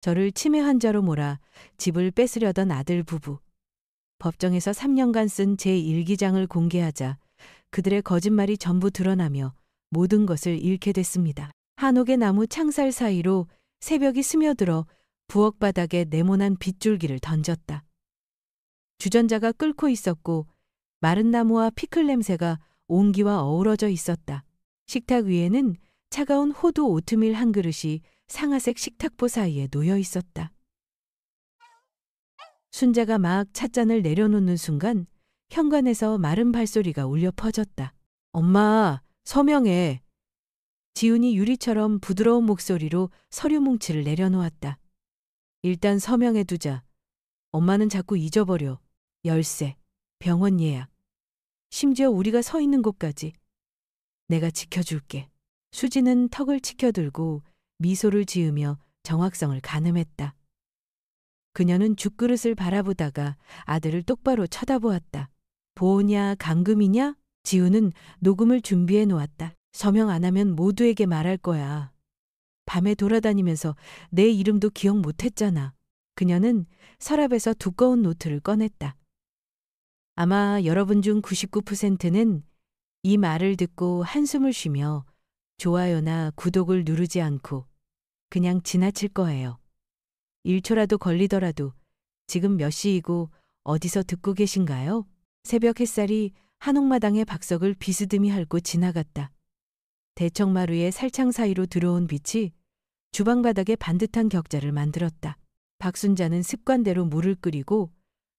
저를 치매 환자로 몰아 집을 뺏으려던 아들 부부. 법정에서 3년간 쓴 제 일기장을 공개하자 그들의 거짓말이 전부 드러나며 모든 것을 잃게 됐습니다. 한옥의 나무 창살 사이로 새벽이 스며들어 부엌 바닥에 네모난 빗줄기를 던졌다. 주전자가 끓고 있었고 마른 나무와 피클 냄새가 온기와 어우러져 있었다. 식탁 위에는 차가운 호두 오트밀 한 그릇이 상아색 식탁보 사이에 놓여 있었다. 순자가 막 찻잔을 내려놓는 순간 현관에서 마른 발소리가 울려 퍼졌다. 엄마, 서명해. 지훈이 유리처럼 부드러운 목소리로 서류 뭉치를 내려놓았다. 일단 서명해 두자. 엄마는 자꾸 잊어버려. 열쇠, 병원 예약. 심지어 우리가 서 있는 곳까지. 내가 지켜줄게. 수지는 턱을 치켜들고 미소를 지으며 정확성을 가늠했다. 그녀는 죽그릇을 바라보다가 아들을 똑바로 쳐다보았다. 보호냐 감금이냐? 지우는 녹음을 준비해 놓았다. 서명 안 하면 모두에게 말할 거야. 밤에 돌아다니면서 내 이름도 기억 못했잖아. 그녀는 서랍에서 두꺼운 노트를 꺼냈다. 아마 여러분 중 99%는 이 말을 듣고 한숨을 쉬며 좋아요나 구독을 누르지 않고 그냥 지나칠 거예요. 1초라도 걸리더라도 지금 몇 시이고 어디서 듣고 계신가요? 새벽 햇살이 한옥마당의 박석을 비스듬히 핥고 지나갔다. 대청마루의 살창 사이로 들어온 빛이 주방 바닥에 반듯한 격자를 만들었다. 박순자는 습관대로 물을 끓이고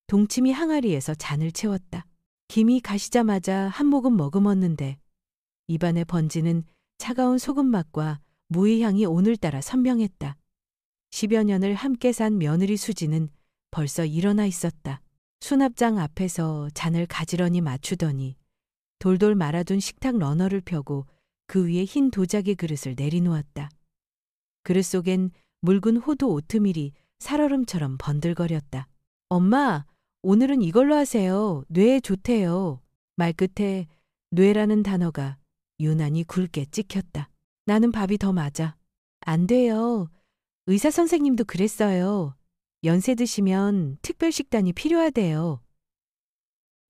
동치미 항아리에서 잔을 채웠다. 김이 가시자마자 한 모금 머금었는데 입안에 번지는 차가운 소금 맛과 무의 향이 오늘따라 선명했다. 10여 년을 함께 산 며느리 수지는 벌써 일어나 있었다. 수납장 앞에서 잔을 가지런히 맞추더니 돌돌 말아둔 식탁 러너를 펴고 그 위에 흰 도자기 그릇을 내리놓았다. 그릇 속엔 묽은 호두 오트밀이 살얼음처럼 번들거렸다. 엄마, 오늘은 이걸로 하세요. 뇌에 좋대요. 말끝에 뇌라는 단어가 유난히 굵게 찍혔다. 나는 밥이 더 맞아. 안 돼요. 의사 선생님도 그랬어요. 연세 드시면 특별 식단이 필요하대요.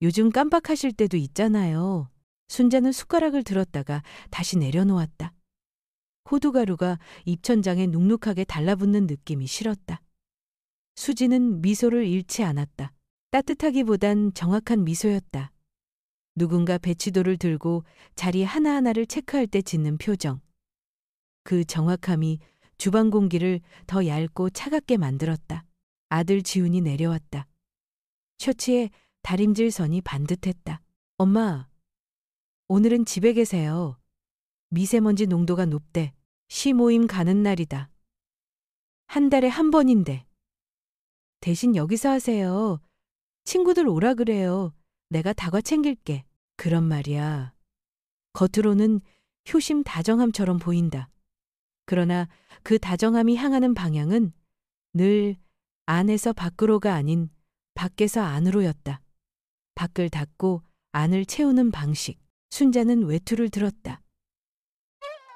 요즘 깜빡하실 때도 있잖아요. 순자는 숟가락을 들었다가 다시 내려놓았다. 호두가루가 입천장에 눅눅하게 달라붙는 느낌이 싫었다. 수지는 미소를 잃지 않았다. 따뜻하기보단 정확한 미소였다. 누군가 배치도를 들고 자리 하나하나를 체크할 때 짓는 표정. 그 정확함이 주방 공기를 더 얇고 차갑게 만들었다. 아들 지훈이 내려왔다. 셔츠에 다림질 선이 반듯했다. 엄마, 오늘은 집에 계세요. 미세먼지 농도가 높대. 시 모임 가는 날이다. 한 달에 한 번인데. 대신 여기서 하세요. 친구들 오라 그래요. 내가 다과 챙길게. 그런 말이야. 겉으로는 효심 다정함처럼 보인다. 그러나 그 다정함이 향하는 방향은 늘 안에서 밖으로가 아닌 밖에서 안으로였다. 밖을 닫고 안을 채우는 방식. 순자는 외투를 들었다.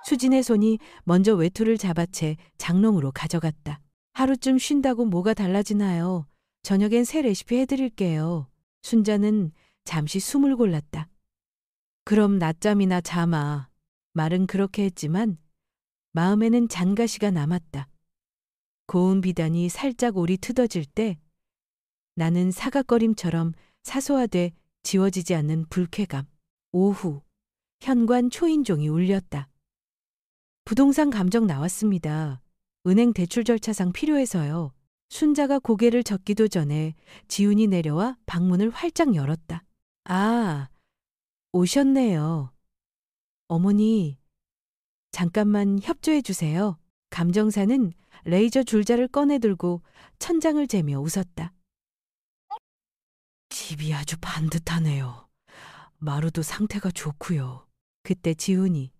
수진의 손이 먼저 외투를 잡아채 장롱으로 가져갔다. 하루쯤 쉰다고 뭐가 달라지나요? 저녁엔 새 레시피 해드릴게요. 순자는 잠시 숨을 골랐다. 그럼 낮잠이나 자마. 말은 그렇게 했지만 마음에는 잔가시가 남았다. 고운 비단이 살짝 오리 트어질 때 나는 사각거림처럼 사소하되 지워지지 않는 불쾌감. 오후 현관 초인종이 울렸다. 부동산 감정 나왔습니다. 은행 대출 절차상 필요해서요. 순자가 고개를 젓기도 전에 지훈이 내려와 방문을 활짝 열었다. 아, 오셨네요. 어머니, 잠깐만 협조해 주세요. 감정사는 레이저 줄자를 꺼내들고 천장을 재며 웃었다. 집이 아주 반듯하네요. 마루도 상태가 좋고요. 그때 지훈이.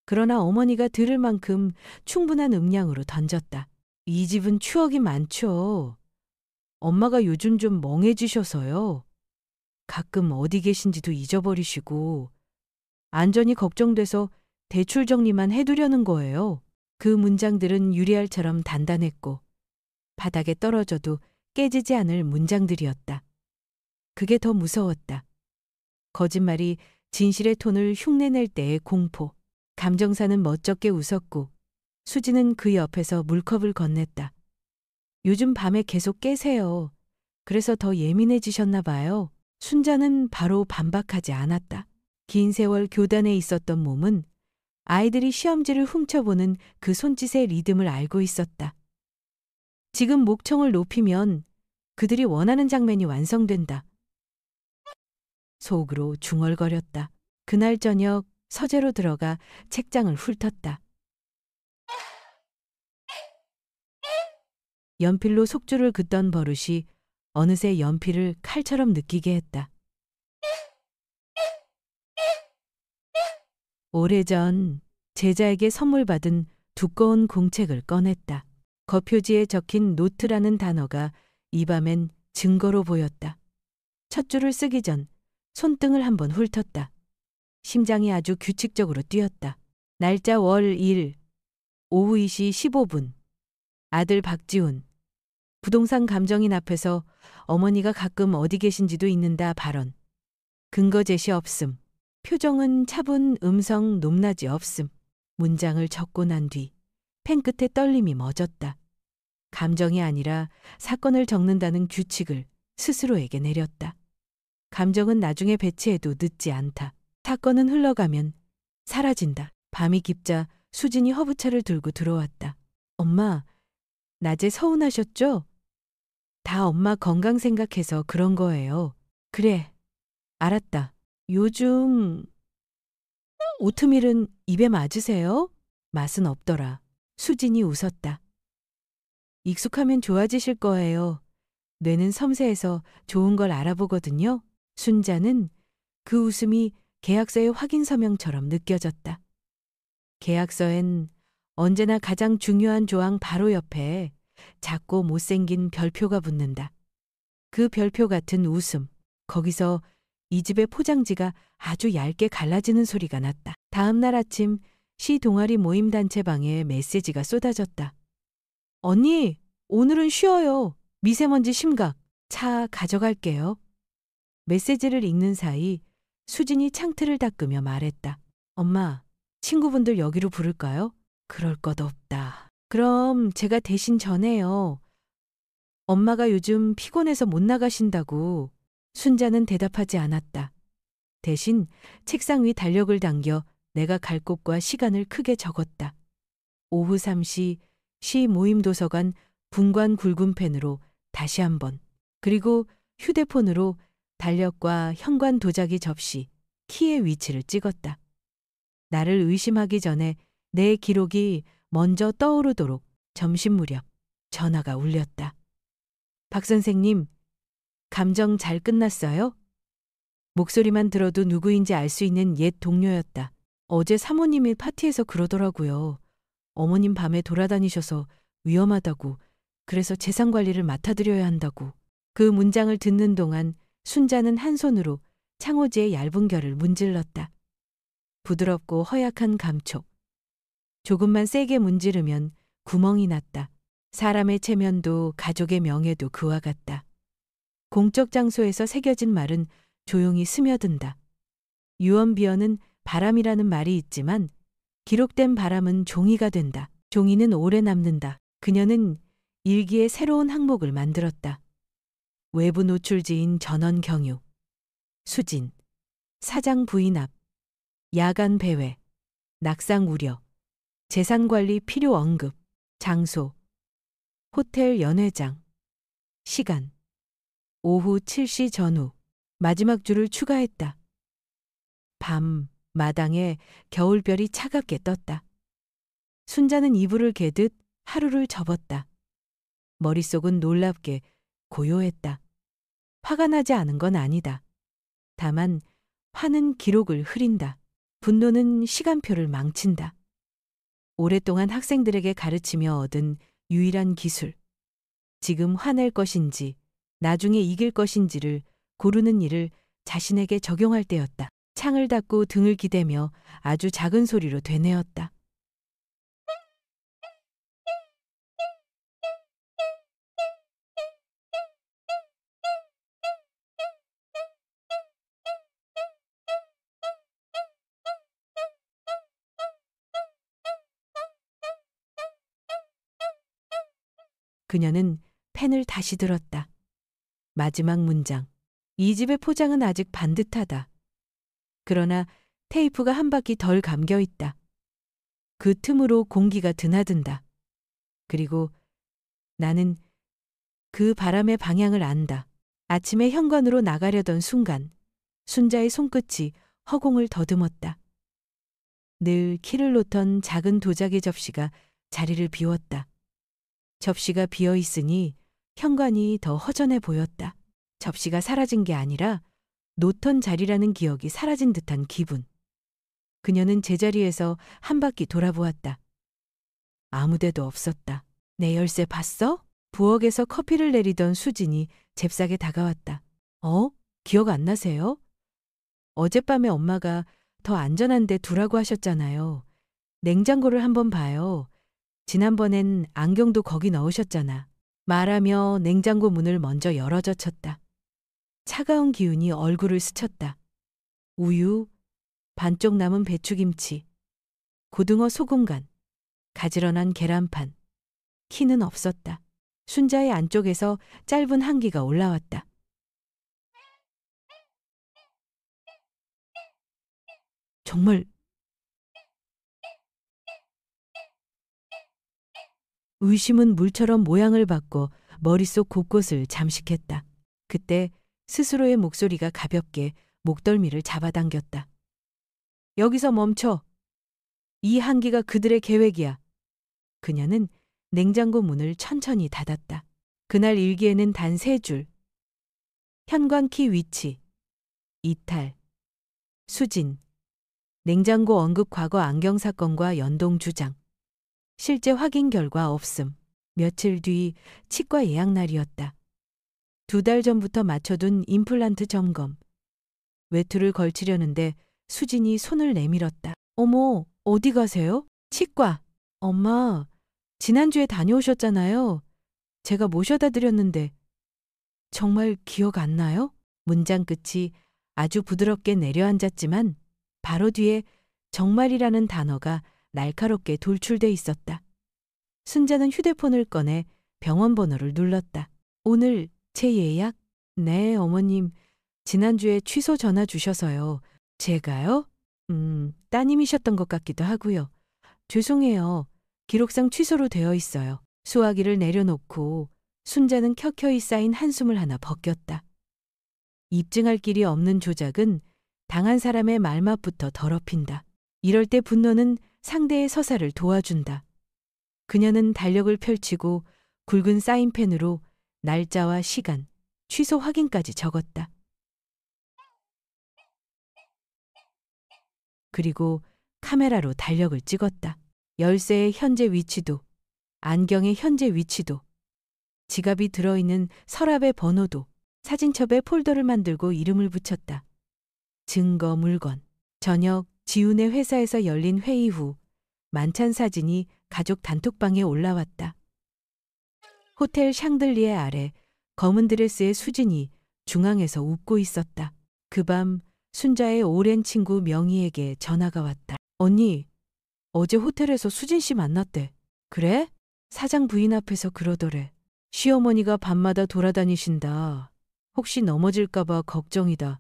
그러나 어머니가 들을 만큼 충분한 음량으로 던졌다. 이 집은 추억이 많죠. 엄마가 요즘 좀 멍해지셔서요. 가끔 어디 계신지도 잊어버리시고 안전이 걱정돼서 대출 정리만 해두려는 거예요. 그 문장들은 유리알처럼 단단했고 바닥에 떨어져도 깨지지 않을 문장들이었다. 그게 더 무서웠다. 거짓말이 진실의 톤을 흉내낼 때의 공포. 감정사는 멋쩍게 웃었고 수지는 그 옆에서 물컵을 건넸다. 요즘 밤에 계속 깨세요. 그래서 더 예민해지셨나 봐요. 순자는 바로 반박하지 않았다. 긴 세월 교단에 있었던 몸은 아이들이 시험지를 훔쳐보는 그 손짓의 리듬을 알고 있었다. 지금 목청을 높이면 그들이 원하는 장면이 완성된다. 속으로 중얼거렸다. 그날 저녁 서재로 들어가 책장을 훑었다. 연필로 속줄을 긋던 버릇이 어느새 연필을 칼처럼 느끼게 했다. 오래전 제자에게 선물 받은 두꺼운 공책을 꺼냈다. 겉표지에 적힌 노트라는 단어가 이 밤엔 증거로 보였다. 첫 줄을 쓰기 전 손등을 한번 훑었다. 심장이 아주 규칙적으로 뛰었다. 날짜 월 1, 오후 2시 15분. 아들 박지훈. 부동산 감정인 앞에서 어머니가 가끔 어디 계신지도 잊는다 발언. 근거 제시 없음. 표정은 차분 음성 높낮이 없음. 문장을 적고 난 뒤 펜 끝에 떨림이 멎었다. 감정이 아니라 사건을 적는다는 규칙을 스스로에게 내렸다. 감정은 나중에 배치해도 늦지 않다. 사건은 흘러가면 사라진다. 밤이 깊자 수진이 허브차를 들고 들어왔다. 엄마, 낮에 서운하셨죠? 다 엄마 건강 생각해서 그런 거예요. 그래, 알았다. 요즘 오트밀은 입에 맞으세요? 맛은 없더라. 수진이 웃었다. 익숙하면 좋아지실 거예요. 뇌는 섬세해서 좋은 걸 알아보거든요. 순자는 그 웃음이 계약서의 확인 서명처럼 느껴졌다. 계약서엔 언제나 가장 중요한 조항 바로 옆에 작고 못생긴 별표가 붙는다. 그 별표 같은 웃음, 거기서 이 집의 포장지가 아주 얇게 갈라지는 소리가 났다. 다음 날 아침 시 동아리 모임 단체방에 메시지가 쏟아졌다. 언니, 오늘은 쉬어요. 미세먼지 심각. 차 가져갈게요. 메시지를 읽는 사이 수진이 창틀을 닦으며 말했다. 엄마, 친구분들 여기로 부를까요? 그럴 것 없다. 그럼 제가 대신 전해요. 엄마가 요즘 피곤해서 못 나가신다고. 순자는 대답하지 않았다. 대신 책상 위 달력을 당겨 내가 갈 곳과 시간을 크게 적었다. 오후 3시 시 모임 도서관 분관 굵은 펜으로 다시 한번, 그리고 휴대폰으로 달력과 현관 도자기 접시, 키의 위치를 찍었다. 나를 의심하기 전에 내 기록이 먼저 떠오르도록 점심 무렵 전화가 울렸다. 박 선생님, 감정 잘 끝났어요? 목소리만 들어도 누구인지 알 수 있는 옛 동료였다. 어제 사모님이 파티에서 그러더라고요. 어머님 밤에 돌아다니셔서 위험하다고, 그래서 재산 관리를 맡아드려야 한다고. 그 문장을 듣는 동안 순자는 한 손으로 창호지의 얇은 결을 문질렀다. 부드럽고 허약한 감촉. 조금만 세게 문지르면 구멍이 났다. 사람의 체면도 가족의 명예도 그와 같다. 공적 장소에서 새겨진 말은 조용히 스며든다. 유언비어는 바람이라는 말이 있지만 기록된 바람은 종이가 된다. 종이는 오래 남는다. 그녀는 일기의 새로운 항목을 만들었다. 외부 노출지인 전원 경유, 수진, 사장 부인 앞, 야간 배회, 낙상 우려, 재산관리 필요 언급, 장소, 호텔 연회장, 시간, 오후 7시 전후. 마지막 줄을 추가했다. 밤, 마당에 겨울별이 차갑게 떴다. 순자는 이불을 개듯 하루를 접었다. 머릿속은 놀랍게 고요했다. 화가 나지 않은 건 아니다. 다만 화는 기록을 흐린다. 분노는 시간표를 망친다. 오랫동안 학생들에게 가르치며 얻은 유일한 기술. 지금 화낼 것인지 나중에 이길 것인지를 고르는 일을 자신에게 적용할 때였다. 창을 닫고 등을 기대며 아주 작은 소리로 되뇌었다. 그녀는 펜을 다시 들었다. 마지막 문장. 이 집의 포장은 아직 반듯하다. 그러나 테이프가 한 바퀴 덜 감겨 있다. 그 틈으로 공기가 드나든다. 그리고 나는 그 바람의 방향을 안다. 아침에 현관으로 나가려던 순간 순자의 손끝이 허공을 더듬었다. 늘 키를 놓던 작은 도자기 접시가 자리를 비웠다. 접시가 비어 있으니 현관이 더 허전해 보였다. 접시가 사라진 게 아니라 놓던 자리라는 기억이 사라진 듯한 기분. 그녀는 제자리에서 한 바퀴 돌아보았다. 아무 데도 없었다. 내 열쇠 봤어? 부엌에서 커피를 내리던 수진이 잽싸게 다가왔다. 기억 안 나세요? 어젯밤에 엄마가 더 안전한 데 두라고 하셨잖아요. 냉장고를 한번 봐요. 지난번엔 안경도 거기 넣으셨잖아. 말하며 냉장고 문을 먼저 열어젖혔다. 차가운 기운이 얼굴을 스쳤다. 우유, 반쪽 남은 배추김치, 고등어 소금간, 가지런한 계란판. 키는 없었다. 순자의 안쪽에서 짧은 한기가 올라왔다. 정말 의심은 물처럼 모양을 바꿔 머릿속 곳곳을 잠식했다. 그때 스스로의 목소리가 가볍게 목덜미를 잡아당겼다. 여기서 멈춰. 이 한기가 그들의 계획이야. 그녀는 냉장고 문을 천천히 닫았다. 그날 일기에는 단 3줄. 현관키 위치, 이탈, 수진, 냉장고 언급 과거 안경 사건과 연동 주장. 실제 확인 결과 없음. 며칠 뒤 치과 예약 날이었다. 2달 전부터 맞춰둔 임플란트 점검. 외투를 걸치려는데 수진이 손을 내밀었다. 어머, 어디 가세요? 치과. 엄마, 지난주에 다녀오셨잖아요. 제가 모셔다 드렸는데 정말 기억 안 나요? 문장 끝이 아주 부드럽게 내려앉았지만 바로 뒤에 정말이라는 단어가 날카롭게 돌출돼 있었다. 순자는 휴대폰을 꺼내 병원 번호를 눌렀다. 오늘 제 예약? 네, 어머님. 지난주에 취소 전화 주셔서요. 제가요? 따님이셨던 것 같기도 하고요. 죄송해요. 기록상 취소로 되어 있어요. 수화기를 내려놓고 순자는 켜켜이 쌓인 한숨을 하나 벗겼다. 입증할 길이 없는 조작은 당한 사람의 말맛부터 더럽힌다. 이럴 때 분노는 상대의 서사를 도와준다. 그녀는 달력을 펼치고 굵은 사인펜으로 날짜와 시간, 취소 확인까지 적었다. 그리고 카메라로 달력을 찍었다. 열쇠의 현재 위치도, 안경의 현재 위치도, 지갑이 들어있는 서랍의 번호도, 사진첩에 폴더를 만들고 이름을 붙였다. 증거 물건. 저녁 지훈의 회사에서 열린 회의 후 만찬 사진이 가족 단톡방에 올라왔다. 호텔 샹들리에 아래 검은 드레스의 수진이 중앙에서 웃고 있었다. 그 밤 순자의 오랜 친구 명희에게 전화가 왔다. 언니, 어제 호텔에서 수진 씨 만났대. 그래? 사장 부인 앞에서 그러더래. 시어머니가 밤마다 돌아다니신다. 혹시 넘어질까봐 걱정이다.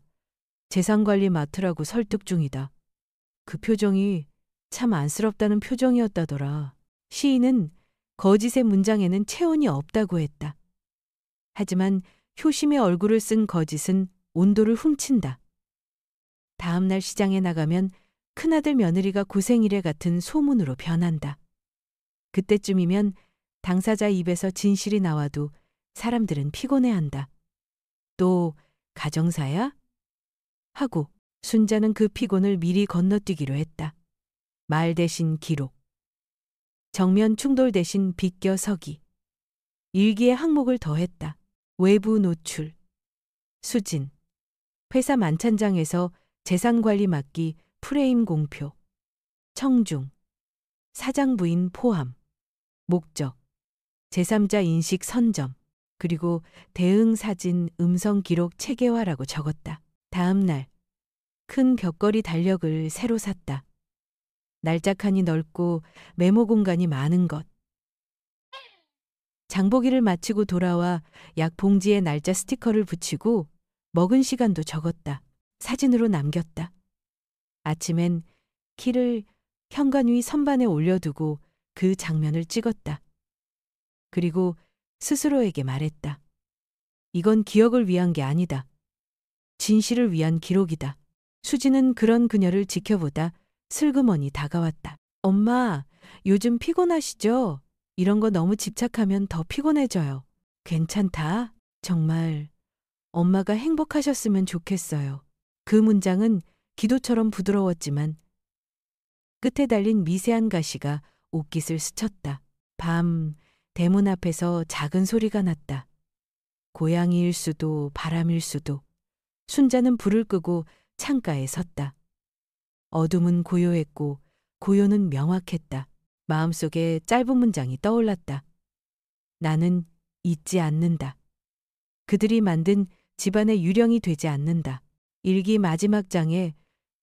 재산관리 맡으라고 설득 중이다. 그 표정이 참 안쓰럽다는 표정이었다더라. 시인은 거짓의 문장에는 체온이 없다고 했다. 하지만 효심의 얼굴을 쓴 거짓은 온도를 훔친다. 다음 날 시장에 나가면 큰아들 며느리가 고생이래 같은 소문으로 변한다. 그때쯤이면 당사자 입에서 진실이 나와도 사람들은 피곤해한다. 또 가정사야? 하고 순자는 그 피곤을 미리 건너뛰기로 했다. 말 대신 기록. 정면 충돌 대신 비껴 서기. 일기에 항목을 더했다. 외부 노출. 수진. 회사 만찬장에서 재산관리 맡기 프레임 공표. 청중. 사장 부인 포함. 목적. 제3자 인식 선점. 그리고 대응 사진 음성 기록 체계화라고 적었다. 다음 날 큰 벽걸이 달력을 새로 샀다. 날짜 칸이 넓고 메모 공간이 많은 것. 장보기를 마치고 돌아와 약 봉지에 날짜 스티커를 붙이고 먹은 시간도 적었다. 사진으로 남겼다. 아침엔 키를 현관 위 선반에 올려두고 그 장면을 찍었다. 그리고 스스로에게 말했다. 이건 기억을 위한 게 아니다. 진실을 위한 기록이다. 수지는 그런 그녀를 지켜보다 슬그머니 다가왔다. 엄마, 요즘 피곤하시죠? 이런 거 너무 집착하면 더 피곤해져요. 괜찮다. 정말 엄마가 행복하셨으면 좋겠어요. 그 문장은 기도처럼 부드러웠지만 끝에 달린 미세한 가시가 옷깃을 스쳤다. 밤 대문 앞에서 작은 소리가 났다. 고양이일 수도 바람일 수도. 순자는 불을 끄고 창가에 섰다. 어둠은 고요했고 고요는 명확했다. 마음속에 짧은 문장이 떠올랐다. 나는 잊지 않는다. 그들이 만든 집안의 유령이 되지 않는다. 일기 마지막 장에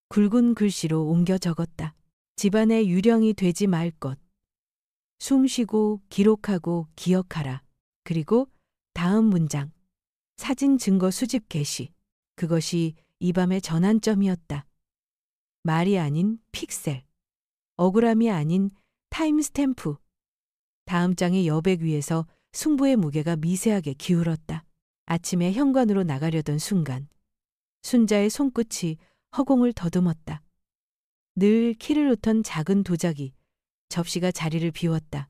굵은 글씨로 옮겨 적었다. 집안의 유령이 되지 말 것. 숨 쉬고 기록하고 기억하라. 그리고 다음 문장. 사진 증거 수집 개시. 그것이 이 밤의 전환점이었다. 말이 아닌 픽셀. 억울함이 아닌 타임스탬프. 다음 장의 여백 위에서 승부의 무게가 미세하게 기울었다. 아침에 현관으로 나가려던 순간 순자의 손끝이 허공을 더듬었다. 늘 키를 놓던 작은 도자기. 접시가 자리를 비웠다.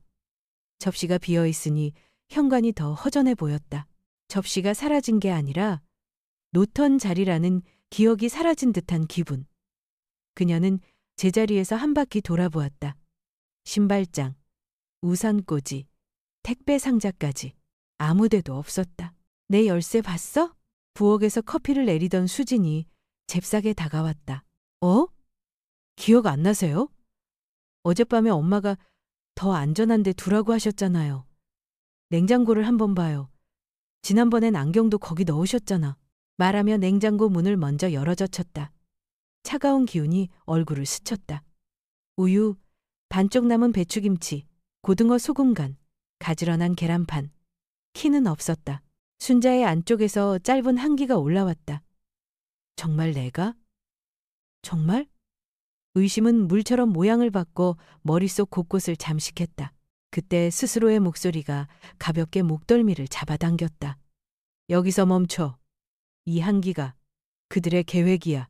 접시가 비어있으니 현관이 더 허전해 보였다. 접시가 사라진 게 아니라 놓던 자리라는 기억이 사라진 듯한 기분. 그녀는 제자리에서 한 바퀴 돌아보았다. 신발장, 우산꽂이, 택배 상자까지 아무데도 없었다. 내 열쇠 봤어? 부엌에서 커피를 내리던 수진이 잽싸게 다가왔다. 어? 기억 안 나세요? 어젯밤에 엄마가 더 안전한 데 두라고 하셨잖아요. 냉장고를 한번 봐요. 지난번엔 안경도 거기 넣으셨잖아. 말하며 냉장고 문을 먼저 열어젖혔다. 차가운 기운이 얼굴을 스쳤다. 우유, 반쪽 남은 배추김치, 고등어 소금간, 가지런한 계란판. 키는 없었다. 순자의 안쪽에서 짧은 한기가 올라왔다. 정말 내가? 정말? 의심은 물처럼 모양을 바꿔 머릿속 곳곳을 잠식했다. 그때 스스로의 목소리가 가볍게 목덜미를 잡아당겼다. 여기서 멈춰. 이 한기가 그들의 계획이야.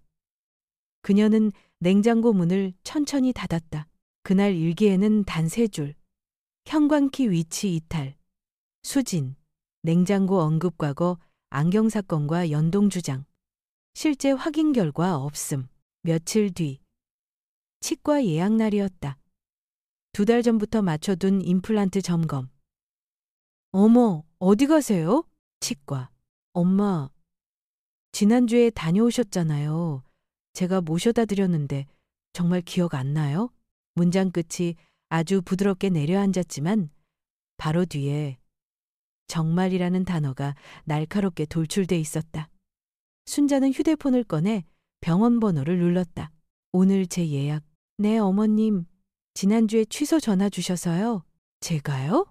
그녀는 냉장고 문을 천천히 닫았다. 그날 일기에는 단 3줄. 현관키 위치 이탈. 수진. 냉장고 언급 과거 안경 사건과 연동 주장. 실제 확인 결과 없음. 며칠 뒤. 치과 예약 날이었다. 2달 전부터 맞춰둔 임플란트 점검. 어머, 어디 가세요? 치과. 엄마, 지난주에 다녀오셨잖아요. 제가 모셔다 드렸는데 정말 기억 안 나요? 문장 끝이 아주 부드럽게 내려앉았지만 바로 뒤에 정말이라는 단어가 날카롭게 돌출돼 있었다. 순자는 휴대폰을 꺼내 병원 번호를 눌렀다. 오늘 제 예약. 네, 어머님. 지난주에 취소 전화 주셔서요. 제가요?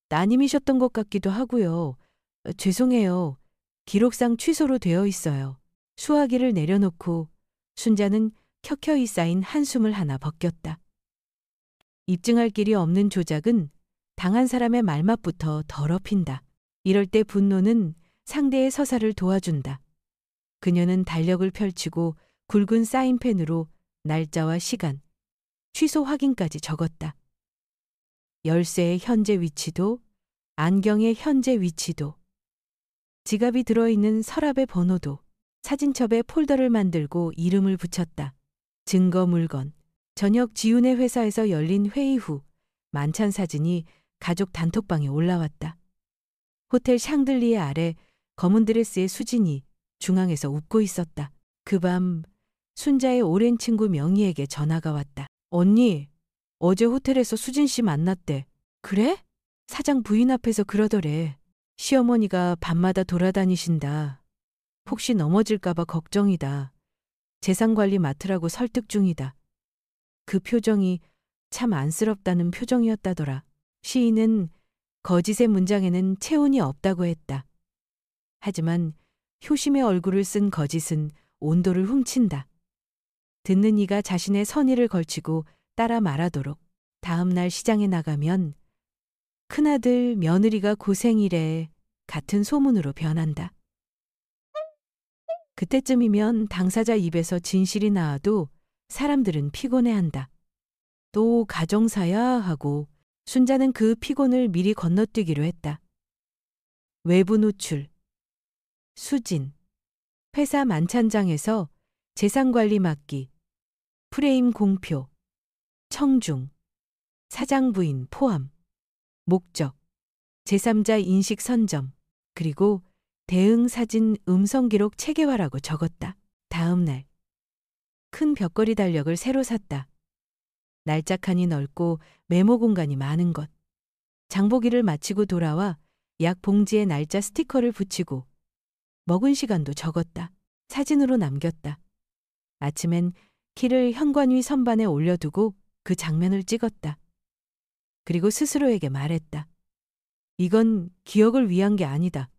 따님이셨던 것 같기도 하고요. 죄송해요. 기록상 취소로 되어 있어요. 수화기를 내려놓고 순자는 켜켜이 쌓인 한숨을 하나 벗겼다. 입증할 길이 없는 조작은 당한 사람의 말맛부터 더럽힌다. 이럴 때 분노는 상대의 서사를 도와준다. 그녀는 달력을 펼치고 굵은 사인펜으로 날짜와 시간, 취소 확인까지 적었다. 열쇠의 현재 위치도, 안경의 현재 위치도, 지갑이 들어있는 서랍의 번호도, 사진첩에 폴더를 만들고 이름을 붙였다. 증거 물건. 저녁 지훈의 회사에서 열린 회의 후 만찬 사진이 가족 단톡방에 올라왔다. 호텔 샹들리에 아래 검은 드레스의 수진이 중앙에서 웃고 있었다. 그 밤 순자의 오랜 친구 명희에게 전화가 왔다. 언니, 어제 호텔에서 수진 씨 만났대. 그래? 사장 부인 앞에서 그러더래. 시어머니가 밤마다 돌아다니신다. 혹시 넘어질까봐 걱정이다. 재산관리 맡으라고 설득 중이다. 그 표정이 참 안쓰럽다는 표정이었다더라. 시인은 거짓의 문장에는 체온이 없다고 했다. 하지만 효심의 얼굴을 쓴 거짓은 온도를 훔친다. 듣는 이가 자신의 선의를 걸치고 따라 말하도록 다음 날 시장에 나가면 큰아들 며느리가 고생이래 같은 소문으로 변한다. 그때쯤이면 당사자 입에서 진실이 나와도 사람들은 피곤해한다. 또 가정사야 하고 순자는 그 피곤을 미리 건너뛰기로 했다. 외부 노출, 수진, 회사 만찬장에서 재산관리 맡기, 프레임 공표, 청중, 사장 부인 포함, 목적, 제3자 인식 선점, 그리고 대응 사진 음성 기록 체계화라고 적었다. 다음 날, 큰 벽걸이 달력을 새로 샀다. 날짜 칸이 넓고 메모 공간이 많은 것. 장보기를 마치고 돌아와 약 봉지에 날짜 스티커를 붙이고 먹은 시간도 적었다. 사진으로 남겼다. 아침엔 키를 현관 위 선반에 올려두고 그 장면을 찍었다. 그리고 스스로에게 말했다. 이건 기억을 위한 게 아니다.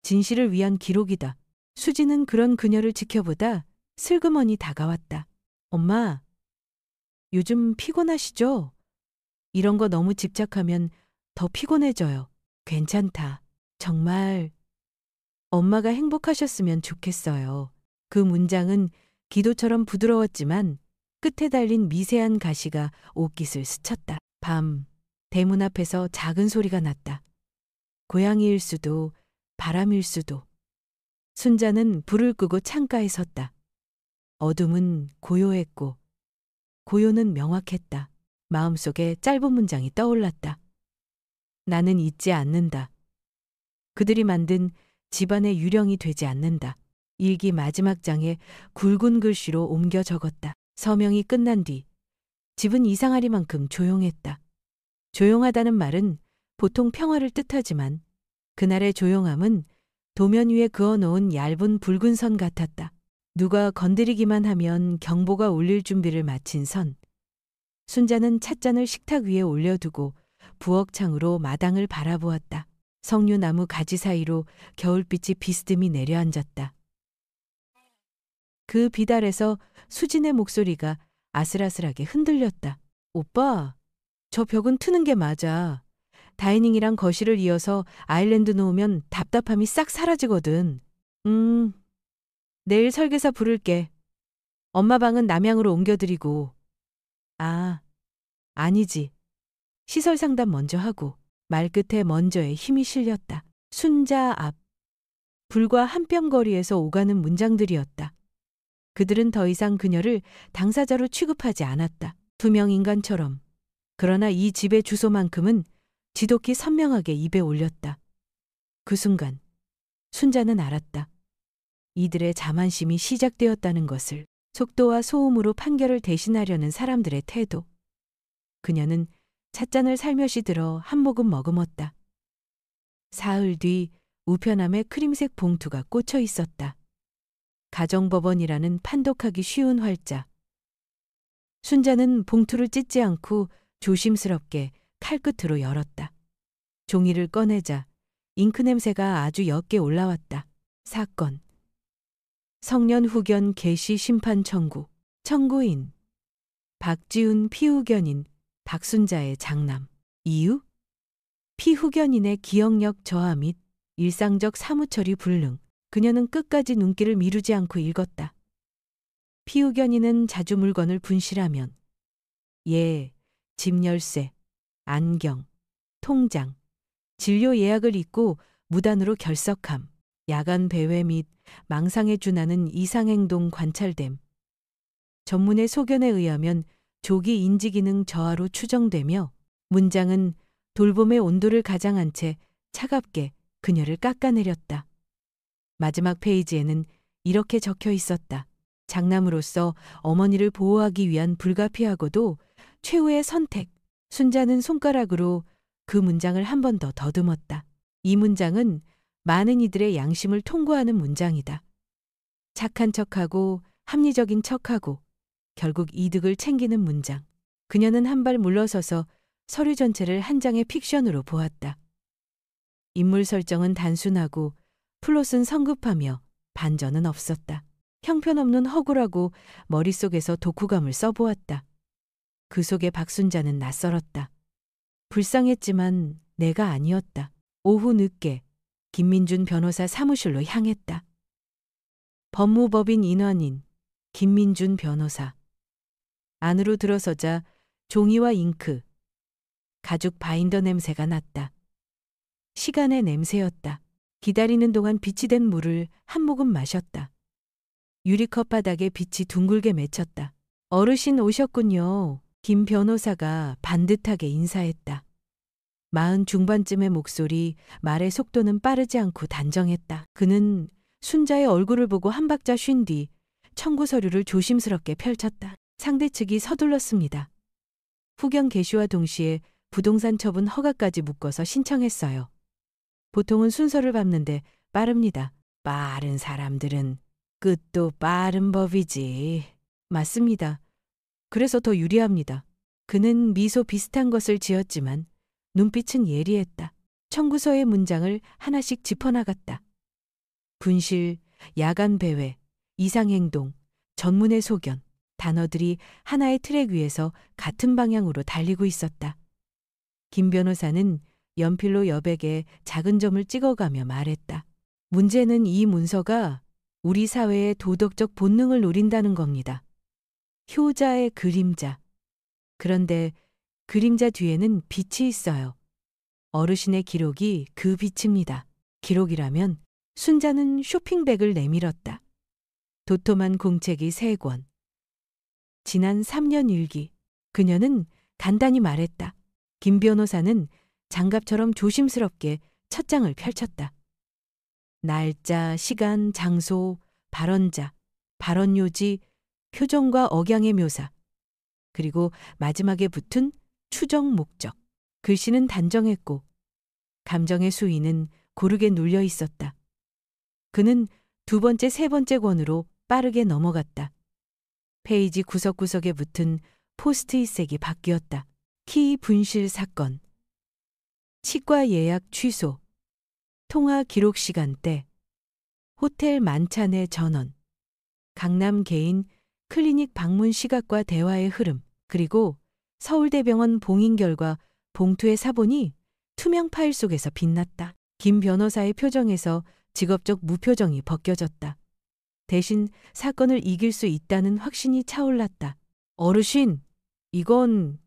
진실을 위한 기록이다. 수지는 그런 그녀를 지켜보다 슬그머니 다가왔다. 엄마, 요즘 피곤하시죠? 이런 거 너무 집착하면 더 피곤해져요. 괜찮다. 정말 엄마가 행복하셨으면 좋겠어요. 그 문장은 기도처럼 부드러웠지만 끝에 달린 미세한 가시가 옷깃을 스쳤다. 밤, 대문 앞에서 작은 소리가 났다. 고양이일 수도 바람일 수도. 순자는 불을 끄고 창가에 섰다. 어둠은 고요했고 고요는 명확했다. 마음속에 짧은 문장이 떠올랐다. 나는 잊지 않는다. 그들이 만든 집안의 유령이 되지 않는다. 일기 마지막 장에 굵은 글씨로 옮겨 적었다. 서명이 끝난 뒤 집은 이상하리만큼 조용했다. 조용하다는 말은 보통 평화를 뜻하지만 그날의 조용함은 도면 위에 그어놓은 얇은 붉은 선 같았다. 누가 건드리기만 하면 경보가 울릴 준비를 마친 선. 순자는 찻잔을 식탁 위에 올려두고 부엌창으로 마당을 바라보았다. 석류나무 가지 사이로 겨울빛이 비스듬히 내려앉았다. 그 빛 아래서 수진의 목소리가 아슬아슬하게 흔들렸다. 오빠, 저 벽은 트는 게 맞아. 다이닝이랑 거실을 이어서 아일랜드 놓으면 답답함이 싹 사라지거든. 내일 설계사 부를게. 엄마 방은 남향으로 옮겨드리고. 아, 아니지. 시설 상담 먼저 하고. 말끝에 먼저에 힘이 실렸다. 순자 앞. 불과 한 뼘 거리에서 오가는 문장들이었다. 그들은 더 이상 그녀를 당사자로 취급하지 않았다. 투명 인간처럼. 그러나 이 집의 주소만큼은 지독히 선명하게 입에 올렸다. 그 순간 순자는 알았다. 이들의 자만심이 시작되었다는 것을. 속도와 소음으로 판결을 대신하려는 사람들의 태도. 그녀는 찻잔을 살며시 들어 한 모금 머금었다. 사흘 뒤 우편함에 크림색 봉투가 꽂혀 있었다. 가정법원이라는 판독하기 쉬운 활자. 순자는 봉투를 찢지 않고 조심스럽게 칼끝으로 열었다. 종이를 꺼내자 잉크 냄새가 아주 옅게 올라왔다. 사건. 성년 후견 개시 심판 청구. 청구인. 박지훈 피후견인 박순자의 장남. 이유? 피후견인의 기억력 저하 및 일상적 사무처리 불능. 그녀는 끝까지 눈길을 미루지 않고 읽었다. 피후견인은 자주 물건을 분실하면 집 열쇠, 안경, 통장, 진료 예약을 잊고 무단으로 결석함, 야간 배회 및 망상에 준하는 이상행동 관찰됨. 전문의 소견에 의하면 조기 인지기능 저하로 추정되며 문장은 돌봄의 온도를 가장한 채 차갑게 그녀를 깎아내렸다. 마지막 페이지에는 이렇게 적혀 있었다. 장남으로서 어머니를 보호하기 위한 불가피하고도 최후의 선택. 순자는 손가락으로 그 문장을 한 번 더 더듬었다. 이 문장은 많은 이들의 양심을 통과하는 문장이다. 착한 척하고 합리적인 척하고 결국 이득을 챙기는 문장. 그녀는 한 발 물러서서 서류 전체를 한 장의 픽션으로 보았다. 인물 설정은 단순하고 플롯은 성급하며 반전은 없었다. 형편없는 허구라고 머릿속에서 독후감을 써보았다. 그 속에 박순자는 낯설었다. 불쌍했지만 내가 아니었다. 오후 늦게 김민준 변호사 사무실로 향했다. 법무법인 인원인 김민준 변호사. 안으로 들어서자 종이와 잉크, 가죽 바인더 냄새가 났다. 시간의 냄새였다. 기다리는 동안 빛이 된 물을 한 모금 마셨다. 유리컵 바닥에 빛이 둥글게 맺혔다. 어르신 오셨군요. 김 변호사가 반듯하게 인사했다. 40 중반쯤의 목소리, 말의 속도는 빠르지 않고 단정했다. 그는 순자의 얼굴을 보고 한 박자 쉰 뒤 청구 서류를 조심스럽게 펼쳤다. 상대 측이 서둘렀습니다. 후견 개시와 동시에 부동산 처분 허가까지 묶어서 신청했어요. 보통은 순서를 밟는데 빠릅니다. 빠른 사람들은 끝도 빠른 법이지. 맞습니다. 그래서 더 유리합니다. 그는 미소 비슷한 것을 지었지만 눈빛은 예리했다. 청구서의 문장을 하나씩 짚어나갔다. 분실, 야간 배회, 이상행동, 전문의 소견, 단어들이 하나의 트랙 위에서 같은 방향으로 달리고 있었다. 김 변호사는 연필로 여백에 작은 점을 찍어가며 말했다. 문제는 이 문서가 우리 사회의 도덕적 본능을 노린다는 겁니다. 효자의 그림자. 그런데 그림자 뒤에는 빛이 있어요. 어르신의 기록이 그 빛입니다. 기록이라면 순자는 쇼핑백을 내밀었다. 도톰한 공책이 3권. 지난 3년 일기. 그녀는 간단히 말했다. 김 변호사는 장갑처럼 조심스럽게 첫 장을 펼쳤다. 날짜, 시간, 장소, 발언자, 발언 요지, 표정과 억양의 묘사, 그리고 마지막에 붙은 추정 목적. 글씨는 단정했고 감정의 수위는 고르게 눌려 있었다. 그는 2번째, 3번째 권으로 빠르게 넘어갔다. 페이지 구석구석에 붙은 포스트잇색이 바뀌었다. 키 분실 사건, 치과 예약 취소, 통화 기록 시간대, 호텔 만찬의 전원, 강남 개인 클리닉 방문 시각과 대화의 흐름, 그리고 서울대병원 봉인 결과 봉투의 사본이 투명 파일 속에서 빛났다. 김 변호사의 표정에서 직업적 무표정이 벗겨졌다. 대신 사건을 이길 수 있다는 확신이 차올랐다. 어르신, 이건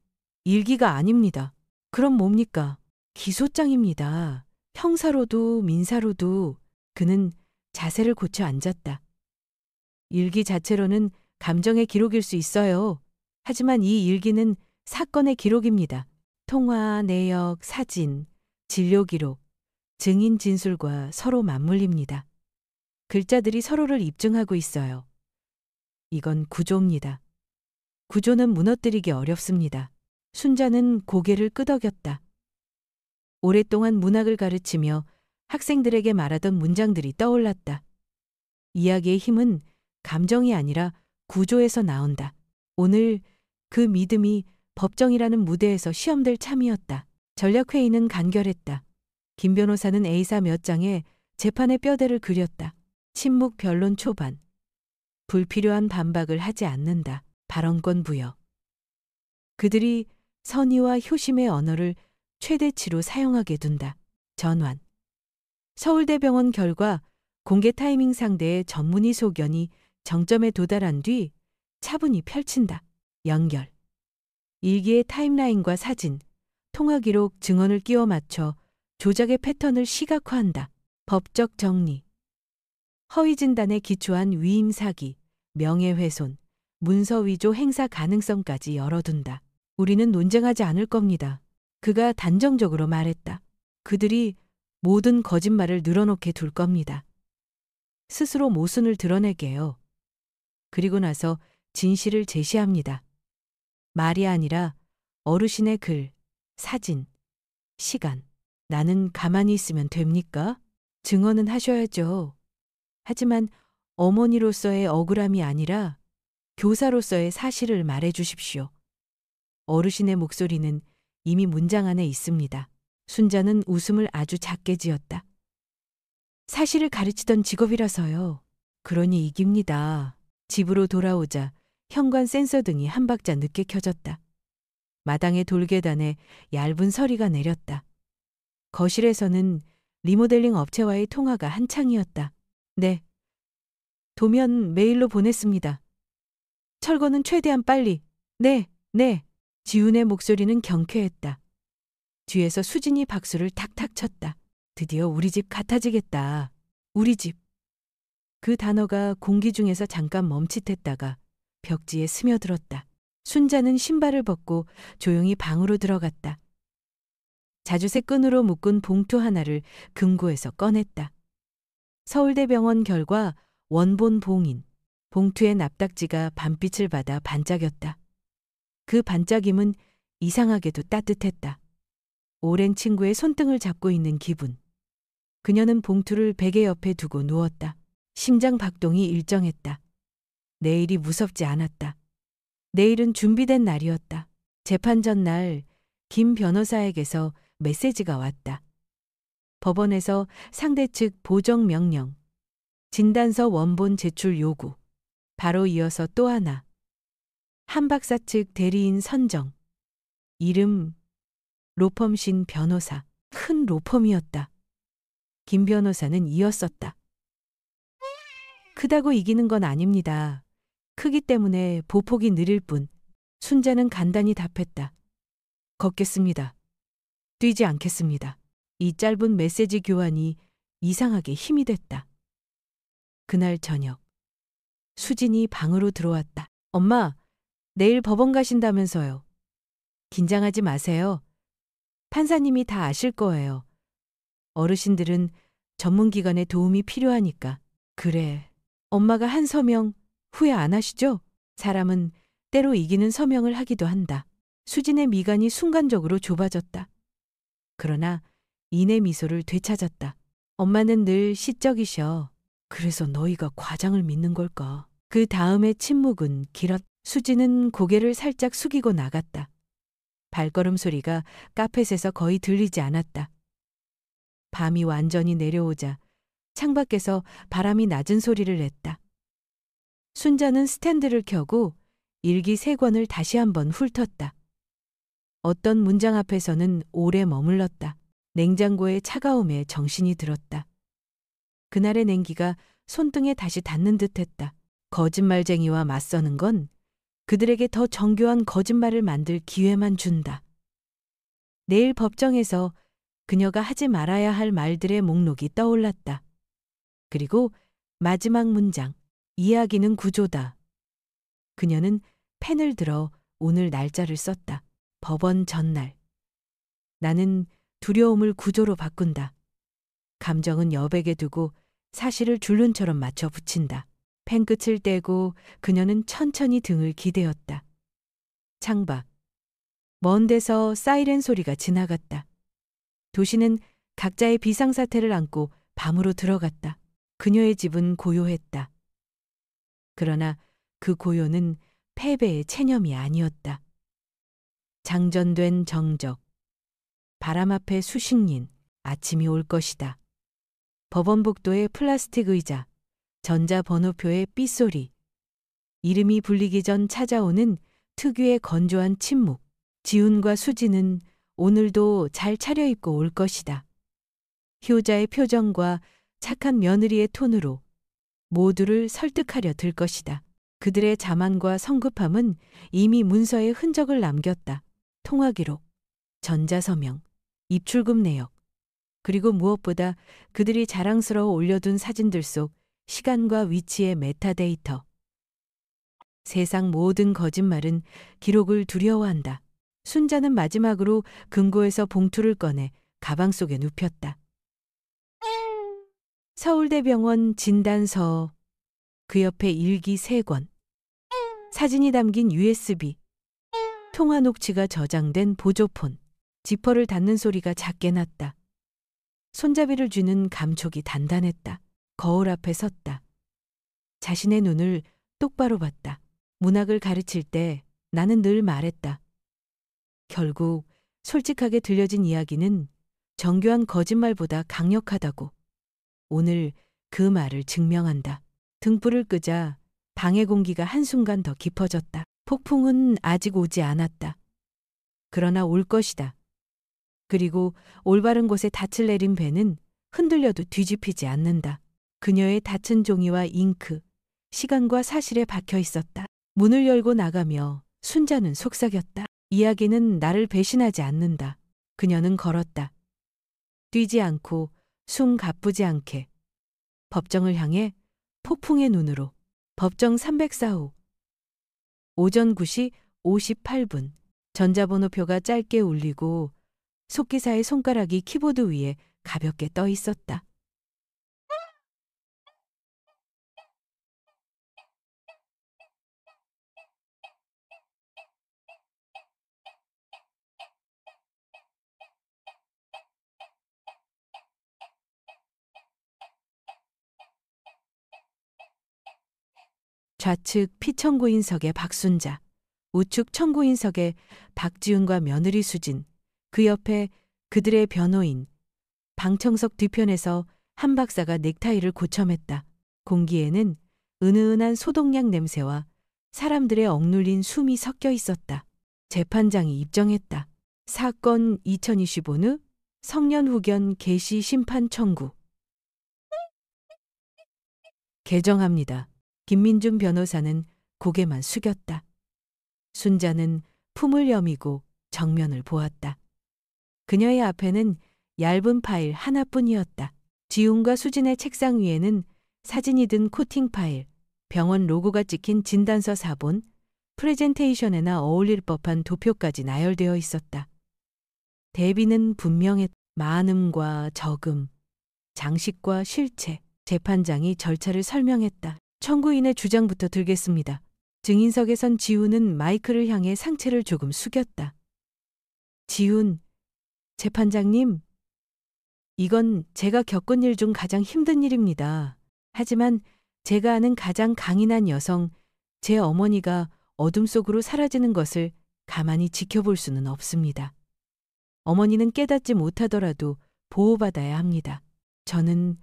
일기가 아닙니다. 그럼 뭡니까? 기소장입니다. 형사로도 민사로도. 그는 자세를 고쳐 앉았다. 일기 자체로는 감정의 기록일 수 있어요. 하지만 이 일기는 사건의 기록입니다. 통화, 내역, 사진, 진료 기록, 증인 진술과 서로 맞물립니다. 글자들이 서로를 입증하고 있어요. 이건 구조입니다. 구조는 무너뜨리기 어렵습니다. 순자는 고개를 끄덕였다. 오랫동안 문학을 가르치며 학생들에게 말하던 문장들이 떠올랐다. 이야기의 힘은 감정이 아니라 구조에서 나온다. 오늘 그 믿음이 법정이라는 무대에서 시험될 참이었다. 전략회의는 간결했다. 김 변호사는 A사 몇 장에 재판의 뼈대를 그렸다. 침묵 변론 초반. 불필요한 반박을 하지 않는다. 발언권 부여. 그들이 선의와 효심의 언어를 최대치로 사용하게 둔다. 전환. 서울대병원 결과 공개 타이밍 상대의 전문의 소견이 정점에 도달한 뒤 차분히 펼친다. 연결. 일기의 타임라인과 사진, 통화 기록, 증언을 끼워 맞춰 조작의 패턴을 시각화한다. 법적 정리. 허위 진단에 기초한 위임 사기, 명예훼손, 문서 위조 행사 가능성까지 열어둔다. 우리는 논쟁하지 않을 겁니다. 그가 단정적으로 말했다. 그들이 모든 거짓말을 늘어놓게 둘 겁니다. 스스로 모순을 드러내게요. 그리고 나서 진실을 제시합니다. 말이 아니라 어르신의 글, 사진, 시간. 나는 가만히 있으면 됩니까? 증언은 하셔야죠. 하지만 어머니로서의 억울함이 아니라 교사로서의 사실을 말해 주십시오. 어르신의 목소리는 이미 문장 안에 있습니다. 순자는 웃음을 아주 작게 지었다. 사실을 가르치던 직업이라서요. 그러니 이깁니다. 집으로 돌아오자 현관 센서 등이 한 박자 늦게 켜졌다. 마당의 돌계단에 얇은 서리가 내렸다. 거실에서는 리모델링 업체와의 통화가 한창이었다. 네. 도면 메일로 보냈습니다. 철거는 최대한 빨리. 네, 네. 지훈의 목소리는 경쾌했다. 뒤에서 수진이 박수를 탁탁 쳤다. 드디어 우리 집 같아지겠다. 우리 집. 그 단어가 공기 중에서 잠깐 멈칫했다가 벽지에 스며들었다. 순자는 신발을 벗고 조용히 방으로 들어갔다. 자주색 끈으로 묶은 봉투 하나를 금고에서 꺼냈다. 서울대병원 결과 원본 봉인. 봉투의 납닥지가 밤빛을 받아 반짝였다. 그 반짝임은 이상하게도 따뜻했다. 오랜 친구의 손등을 잡고 있는 기분. 그녀는 봉투를 베개 옆에 두고 누웠다. 심장 박동이 일정했다. 내일이 무섭지 않았다. 내일은 준비된 날이었다. 재판 전날 김 변호사에게서 메시지가 왔다. 법원에서 상대 측 보정 명령, 진단서 원본 제출 요구, 바로 이어서 또 하나. 한 박사 측 대리인 선정, 이름 로펌신 변호사, 큰 로펌이었다. 김 변호사는 이었었다. 크다고 이기는 건 아닙니다. 크기 때문에 보폭이 느릴 뿐. 순자는 간단히 답했다. 걷겠습니다. 뛰지 않겠습니다. 이 짧은 메시지 교환이 이상하게 힘이 됐다. 그날 저녁 수진이 방으로 들어왔다. 엄마, 내일 법원 가신다면서요. 긴장하지 마세요. 판사님이 다 아실 거예요. 어르신들은 전문기관의 도움이 필요하니까. 그래. 엄마가 한 서명 후회 안 하시죠? 사람은 때로 이기는 서명을 하기도 한다. 수진의 미간이 순간적으로 좁아졌다. 그러나 인의 미소를 되찾았다. 엄마는 늘 시적이셔. 그래서 너희가 과장을 믿는 걸까? 그 다음의 침묵은 길었. 수진은 고개를 살짝 숙이고 나갔다. 발걸음 소리가 카펫에서 거의 들리지 않았다. 밤이 완전히 내려오자 창밖에서 바람이 낮은 소리를 냈다. 순자는 스탠드를 켜고 일기 3권을 다시 한번 훑었다. 어떤 문장 앞에서는 오래 머물렀다. 냉장고의 차가움에 정신이 들었다. 그날의 냉기가 손등에 다시 닿는 듯했다. 거짓말쟁이와 맞서는 건 그들에게 더 정교한 거짓말을 만들 기회만 준다. 내일 법정에서 그녀가 하지 말아야 할 말들의 목록이 떠올랐다. 그리고 마지막 문장, 이야기는 구조다. 그녀는 펜을 들어 오늘 날짜를 썼다. 법원 전날. 나는 두려움을 구조로 바꾼다. 감정은 여백에 두고 사실을 줄눈처럼 맞춰 붙인다. 펜끝을 떼고 그녀는 천천히 등을 기대었다. 창밖. 먼 데서 사이렌 소리가 지나갔다. 도시는 각자의 비상사태를 안고 밤으로 들어갔다. 그녀의 집은 고요했다. 그러나 그 고요는 패배의 체념이 아니었다. 장전된 정적. 바람 앞에 수식린 아침이 올 것이다. 법원 복도의 플라스틱 의자. 전자번호표의 삐소리. 이름이 불리기 전 찾아오는 특유의 건조한 침묵. 지훈과 수지는 오늘도 잘 차려입고 올 것이다. 효자의 표정과 착한 며느리의 톤으로 모두를 설득하려 들 것이다. 그들의 자만과 성급함은 이미 문서에 흔적을 남겼다. 통화기록, 전자서명, 입출금 내역, 그리고 무엇보다 그들이 자랑스러워 올려둔 사진들 속 시간과 위치의 메타데이터. 세상 모든 거짓말은 기록을 두려워한다. 순자는 마지막으로 금고에서 봉투를 꺼내 가방 속에 눕혔다. 서울대병원 진단서, 그 옆에 일기 3권, 사진이 담긴 USB, 통화 녹취가 저장된 보조폰, 지퍼를 닫는 소리가 작게 났다. 손잡이를 쥐는 감촉이 단단했다. 거울 앞에 섰다. 자신의 눈을 똑바로 봤다. 문학을 가르칠 때 나는 늘 말했다. 결국 솔직하게 들려진 이야기는 정교한 거짓말보다 강력하다고. 오늘 그 말을 증명한다. 등불을 끄자 방의 공기가 한순간 더 깊어졌다. 폭풍은 아직 오지 않았다. 그러나 올 것이다. 그리고 올바른 곳에 닻을 내린 배는 흔들려도 뒤집히지 않는다. 그녀의 닫힌 종이와 잉크, 시간과 사실에 박혀 있었다. 문을 열고 나가며 순자는 속삭였다. 이야기는 나를 배신하지 않는다. 그녀는 걸었다. 뛰지 않고 숨 가쁘지 않게. 법정을 향해 폭풍의 눈으로. 법정 304호. 오전 9시 58분. 전자번호표가 짧게 울리고 속기사의 손가락이 키보드 위에 가볍게 떠 있었다. 좌측 피청구인석의 박순자, 우측 청구인석의 박지훈과 며느리 수진, 그 옆에 그들의 변호인, 방청석 뒤편에서 한 박사가 넥타이를 고쳐맸다. 공기에는 은은한 소독약 냄새와 사람들의 억눌린 숨이 섞여 있었다. 재판장이 입정했다. 사건 2025느 성년 후견 개시 심판 청구. 개정합니다. 김민준 변호사는 고개만 숙였다. 순자는 품을 여미고 정면을 보았다. 그녀의 앞에는 얇은 파일 하나뿐이었다. 지훈과 수진의 책상 위에는 사진이 든 코팅 파일, 병원 로고가 찍힌 진단서 사본, 프레젠테이션에나 어울릴 법한 도표까지 나열되어 있었다. 대비는 분명했. 많음과 적음, 장식과 실체. 재판장이 절차를 설명했다. 청구인의 주장부터 들겠습니다. 증인석에 선 지훈은 마이크를 향해 상체를 조금 숙였다. 지훈, 재판장님, 이건 제가 겪은 일 중 가장 힘든 일입니다. 하지만 제가 아는 가장 강인한 여성, 제 어머니가 어둠 속으로 사라지는 것을 가만히 지켜볼 수는 없습니다. 어머니는 깨닫지 못하더라도 보호받아야 합니다. 저는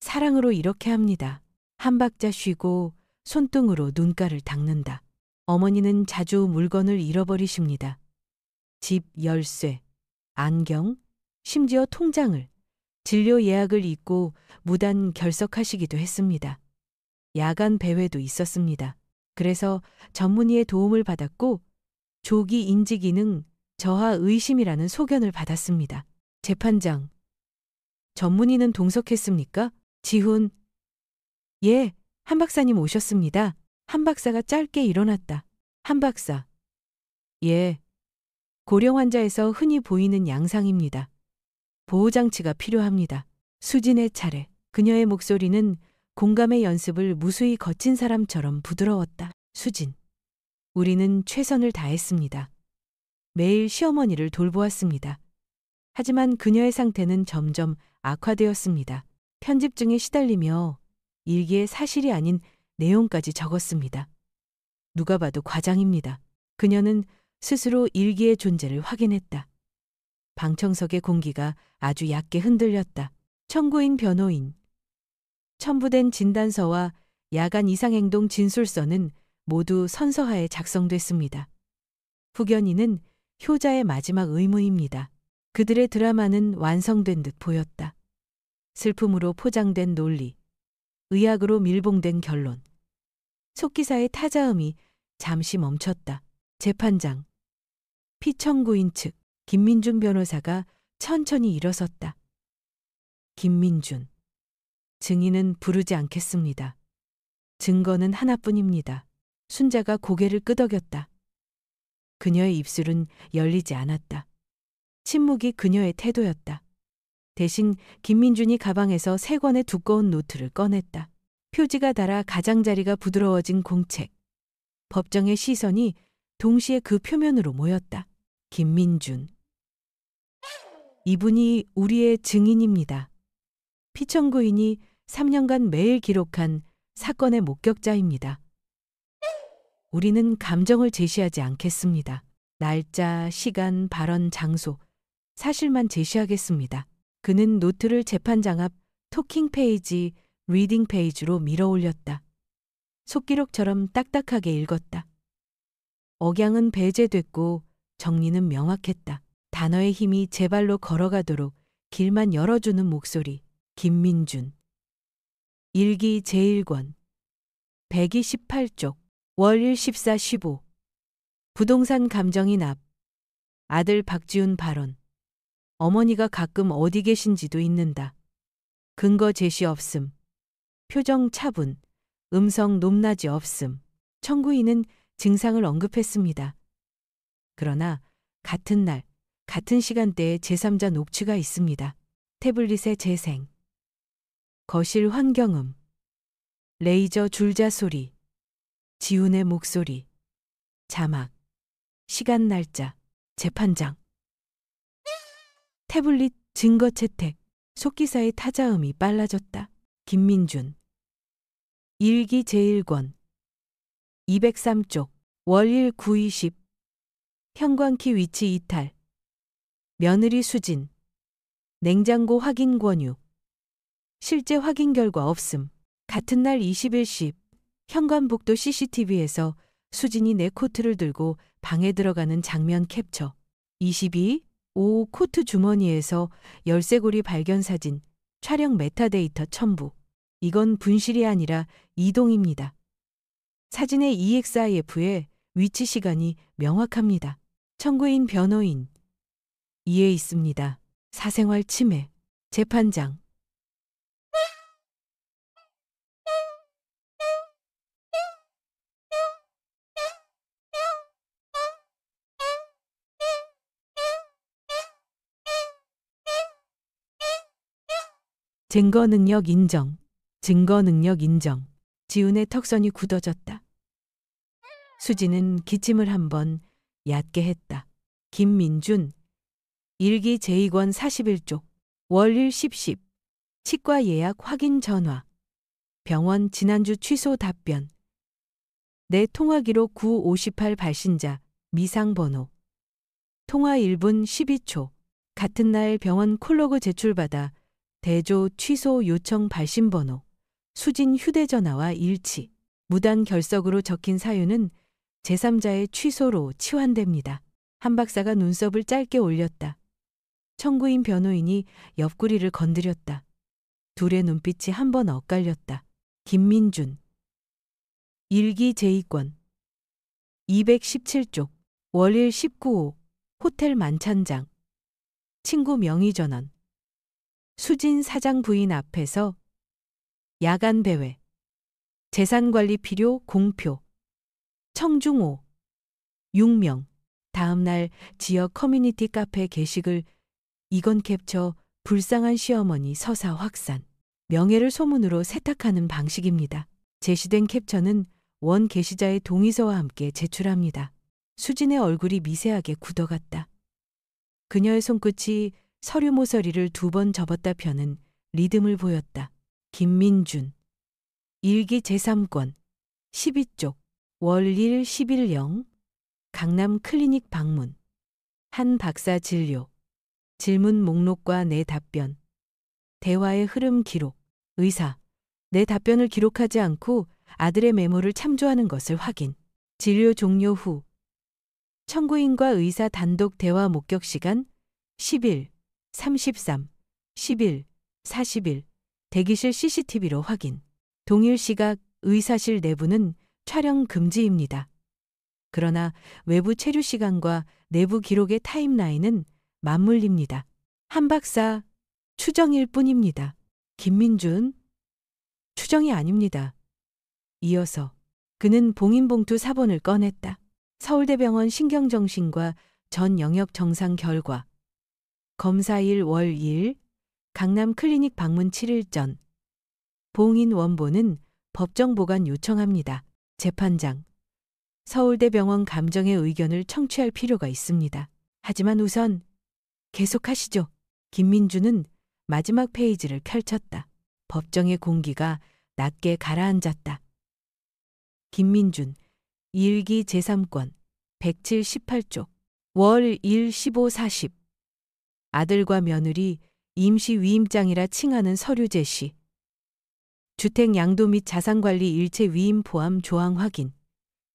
사랑으로 이렇게 합니다. 한 박자 쉬고 손등으로 눈가를 닦는다. 어머니는 자주 물건을 잃어버리십니다. 집 열쇠, 안경, 심지어 통장을, 진료 예약을 잊고 무단 결석하시기도 했습니다. 야간 배회도 있었습니다. 그래서 전문의의 도움을 받았고 조기 인지 기능 저하 의심이라는 소견을 받았습니다. 재판장, 전문의는 동석했습니까? 지훈, 예, 한 박사님 오셨습니다. 한 박사가 짧게 일어났다. 한 박사, 예, 고령 환자에서 흔히 보이는 양상입니다. 보호장치가 필요합니다. 수진의 차례. 그녀의 목소리는 공감의 연습을 무수히 거친 사람처럼 부드러웠다. 수진, 우리는 최선을 다했습니다. 매일 시어머니를 돌보았습니다. 하지만 그녀의 상태는 점점 악화되었습니다. 편집증에 시달리며 일기에 사실이 아닌 내용까지 적었습니다. 누가 봐도 과장입니다. 그녀는 스스로 일기의 존재를 확인했다. 방청석의 공기가 아주 얕게 흔들렸다. 청구인 변호인. 첨부된 진단서와 야간 이상행동 진술서는 모두 선서하에 작성됐습니다. 후견인은 효자의 마지막 의무입니다. 그들의 드라마는 완성된 듯 보였다. 슬픔으로 포장된 논리, 의학으로 밀봉된 결론. 속기사의 타자음이 잠시 멈췄다. 재판장. 피청구인 측 김민준 변호사가 천천히 일어섰다. 김민준. 증인은 부르지 않겠습니다. 증거는 하나뿐입니다. 순자가 고개를 끄덕였다. 그녀의 입술은 열리지 않았다. 침묵이 그녀의 태도였다. 대신 김민준이 가방에서 3권의 두꺼운 노트를 꺼냈다. 표지가 달아 가장자리가 부드러워진 공책. 법정의 시선이 동시에 그 표면으로 모였다. 김민준. 이분이 우리의 증인입니다. 피청구인이 3년간 매일 기록한 사건의 목격자입니다. 우리는 감정을 제시하지 않겠습니다. 날짜, 시간, 발언, 장소, 사실만 제시하겠습니다. 그는 노트를 재판장 앞 토킹 페이지, 리딩 페이지로 밀어 올렸다. 속기록처럼 딱딱하게 읽었다. 억양은 배제됐고 정리는 명확했다. 단어의 힘이 제 발로 걸어가도록 길만 열어주는 목소리. 김민준. 일기 제1권. 128쪽. 월1 14-15. 부동산 감정인 앞. 아들 박지훈 발언. 어머니가 가끔 어디 계신지도 잊는다. 근거 제시 없음. 표정 차분. 음성 높낮이 없음. 청구인은 증상을 언급했습니다. 그러나 같은 날, 같은 시간대에 제3자 녹취가 있습니다. 태블릿의 재생. 거실 환경음. 레이저 줄자 소리. 지훈의 목소리. 자막. 시간 날짜. 재판장. 태블릿 증거 채택. 속기사의 타자음이 빨라졌다. 김민준. 일기 제1권. 203쪽. 월1 9-20. 형광키 위치 이탈. 며느리 수진. 냉장고 확인 권유. 실제 확인 결과 없음. 같은 날 21시 현관복도 CCTV에서 수진이 내 코트를 들고 방에 들어가는 장면 캡처. 22. 오후 코트 주머니에서 열쇠고리 발견 사진. 촬영 메타데이터 첨부. 이건 분실이 아니라 이동입니다. 사진의 EXIF에 위치 시간이 명확합니다. 청구인 변호인. 이해 있습니다. 사생활 침해. 재판장. 증거 능력 인정. 증거 능력 인정. 지훈의 턱선이 굳어졌다. 수지는 기침을 한번 얕게 했다. 김민준. 일기 제2권 41쪽. 월1 10-10. 치과 예약 확인 전화. 병원 지난주 취소 답변. 내 통화 기록 958 발신자. 미상 번호. 통화 1분 12초. 같은 날 병원 콜로그 제출받아 대조 취소 요청 발신 번호. 수진 휴대전화와 일치. 무단 결석으로 적힌 사유는 제3자의 취소로 치환됩니다. 한 박사가 눈썹을 짧게 올렸다. 청구인 변호인이 옆구리를 건드렸다. 둘의 눈빛이 한 번 엇갈렸다. 김민준. 일기 제2권. 217쪽. 월1 19-5. 호텔 만찬장. 친구 명의전원. 수진 사장 부인 앞에서 야간 배회. 재산관리 필요 공표. 청중호. 6명. 다음날 지역 커뮤니티 카페 게시글. 이건 캡처 불쌍한 시어머니 서사 확산. 명예를 소문으로 세탁하는 방식입니다. 제시된 캡처는 원 게시자의 동의서와 함께 제출합니다. 수진의 얼굴이 미세하게 굳어갔다. 그녀의 손끝이 서류 모서리를 2번 접었다 펴는 리듬을 보였다. 김민준. 일기 제3권. 12쪽. 월1 11-0. 강남 클리닉 방문. 한 박사 진료. 질문 목록과 내 답변. 대화의 흐름 기록. 의사. 내 답변을 기록하지 않고 아들의 메모를 참조하는 것을 확인. 진료 종료 후. 청구인과 의사 단독 대화 목격 시간 11, 33, 11, 41. 대기실 CCTV로 확인. 동일 시각 의사실 내부는 촬영 금지입니다. 그러나 외부 체류 시간과 내부 기록의 타임라인은 맞물립니다. 한 박사 추정일 뿐입니다. 김민준. 추정이 아닙니다. 이어서 그는 봉인봉투 4번을 꺼냈다. 서울대병원 신경정신과 전 영역 정상 결과. 검사일 월 2일. 강남 클리닉 방문 7일 전. 봉인 원본은 법정 보관 요청합니다. 재판장. 서울대병원 감정의 의견을 청취할 필요가 있습니다. 하지만 우선 계속하시죠. 김민준은 마지막 페이지를 펼쳤다. 법정의 공기가 낮게 가라앉았다. 김민준. 일기 제3권. 107 18쪽. 월 1, 15, 40. 아들과 며느리 임시 위임장이라 칭하는 서류 제시. 주택 양도 및 자산관리 일체 위임 포함 조항 확인.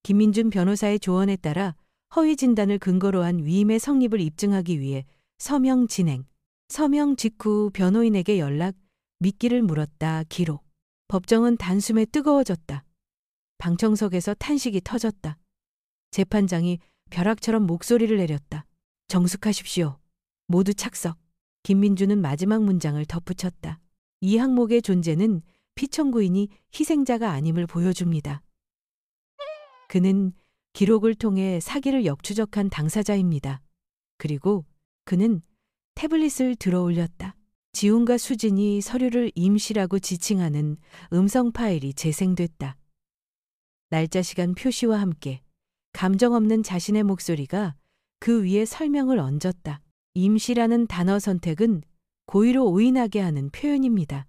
김민준 변호사의 조언에 따라 허위 진단을 근거로 한 위임의 성립을 입증하기 위해 서명 진행. 서명 직후 변호인에게 연락, 미끼를 물었다. 기록. 법정은 단숨에 뜨거워졌다. 방청석에서 탄식이 터졌다. 재판장이 벼락처럼 목소리를 내렸다. 정숙하십시오. 모두 착석. 김민주는 마지막 문장을 덧붙였다. 이 항목의 존재는 피청구인이 희생자가 아님을 보여줍니다. 그는 기록을 통해 사기를 역추적한 당사자입니다. 그리고 그는 태블릿을 들어 올렸다. 지훈과 수진이 서류를 임시라고 지칭하는 음성 파일이 재생됐다. 날짜 시간 표시와 함께 감정 없는 자신의 목소리가 그 위에 설명을 얹었다. 임시라는 단어 선택은 고의로 오인하게 하는 표현입니다.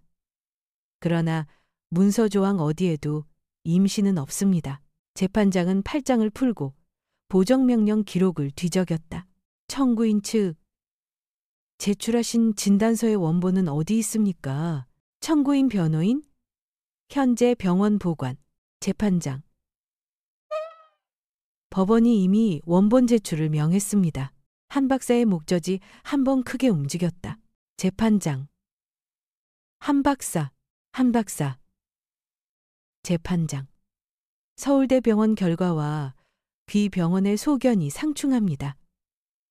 그러나 문서 조항 어디에도 임시는 없습니다. 재판장은 팔짱을 풀고 보정명령 기록을 뒤적였다. 청구인 측, 제출하신 진단서의 원본은 어디 있습니까? 청구인 변호인, 현재 병원 보관, 재판장. 법원이 이미 원본 제출을 명했습니다. 한 박사의 목젖이 한 번 크게 움직였다. 재판장. 한 박사. 재판장. 서울대병원 결과와 귀 병원의 소견이 상충합니다.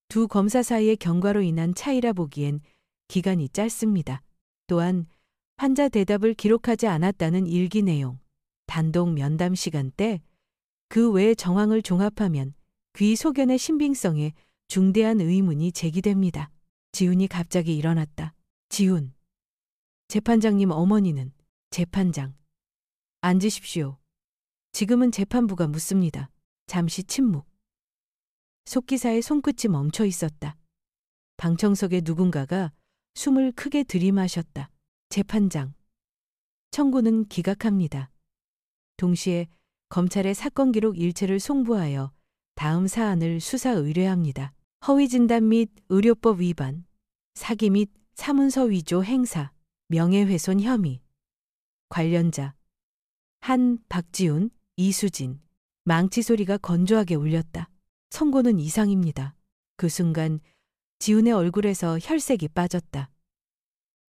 두 검사 사이의 경과로 인한 차이라 보기엔 기간이 짧습니다. 또한 환자 대답을 기록하지 않았다는 일기 내용, 단독 면담 시간대, 그 외의 정황을 종합하면 귀 소견의 신빙성에 중대한 의문이 제기됩니다. 지훈이 갑자기 일어났다. 지훈. 재판장님 어머니는. 재판장. 앉으십시오. 지금은 재판부가 묻습니다. 잠시 침묵. 속기사의 손끝이 멈춰 있었다. 방청석의 누군가가 숨을 크게 들이마셨다. 재판장. 청구는 기각합니다. 동시에 검찰의 사건 기록 일체를 송부하여 다음 사안을 수사 의뢰합니다. 허위진단 및 의료법 위반, 사기 및 사문서 위조 행사, 명예훼손 혐의. 관련자 한, 박지훈, 이수진. 망치 소리가 건조하게 울렸다. 선고는 이상입니다. 그 순간 지훈의 얼굴에서 혈색이 빠졌다.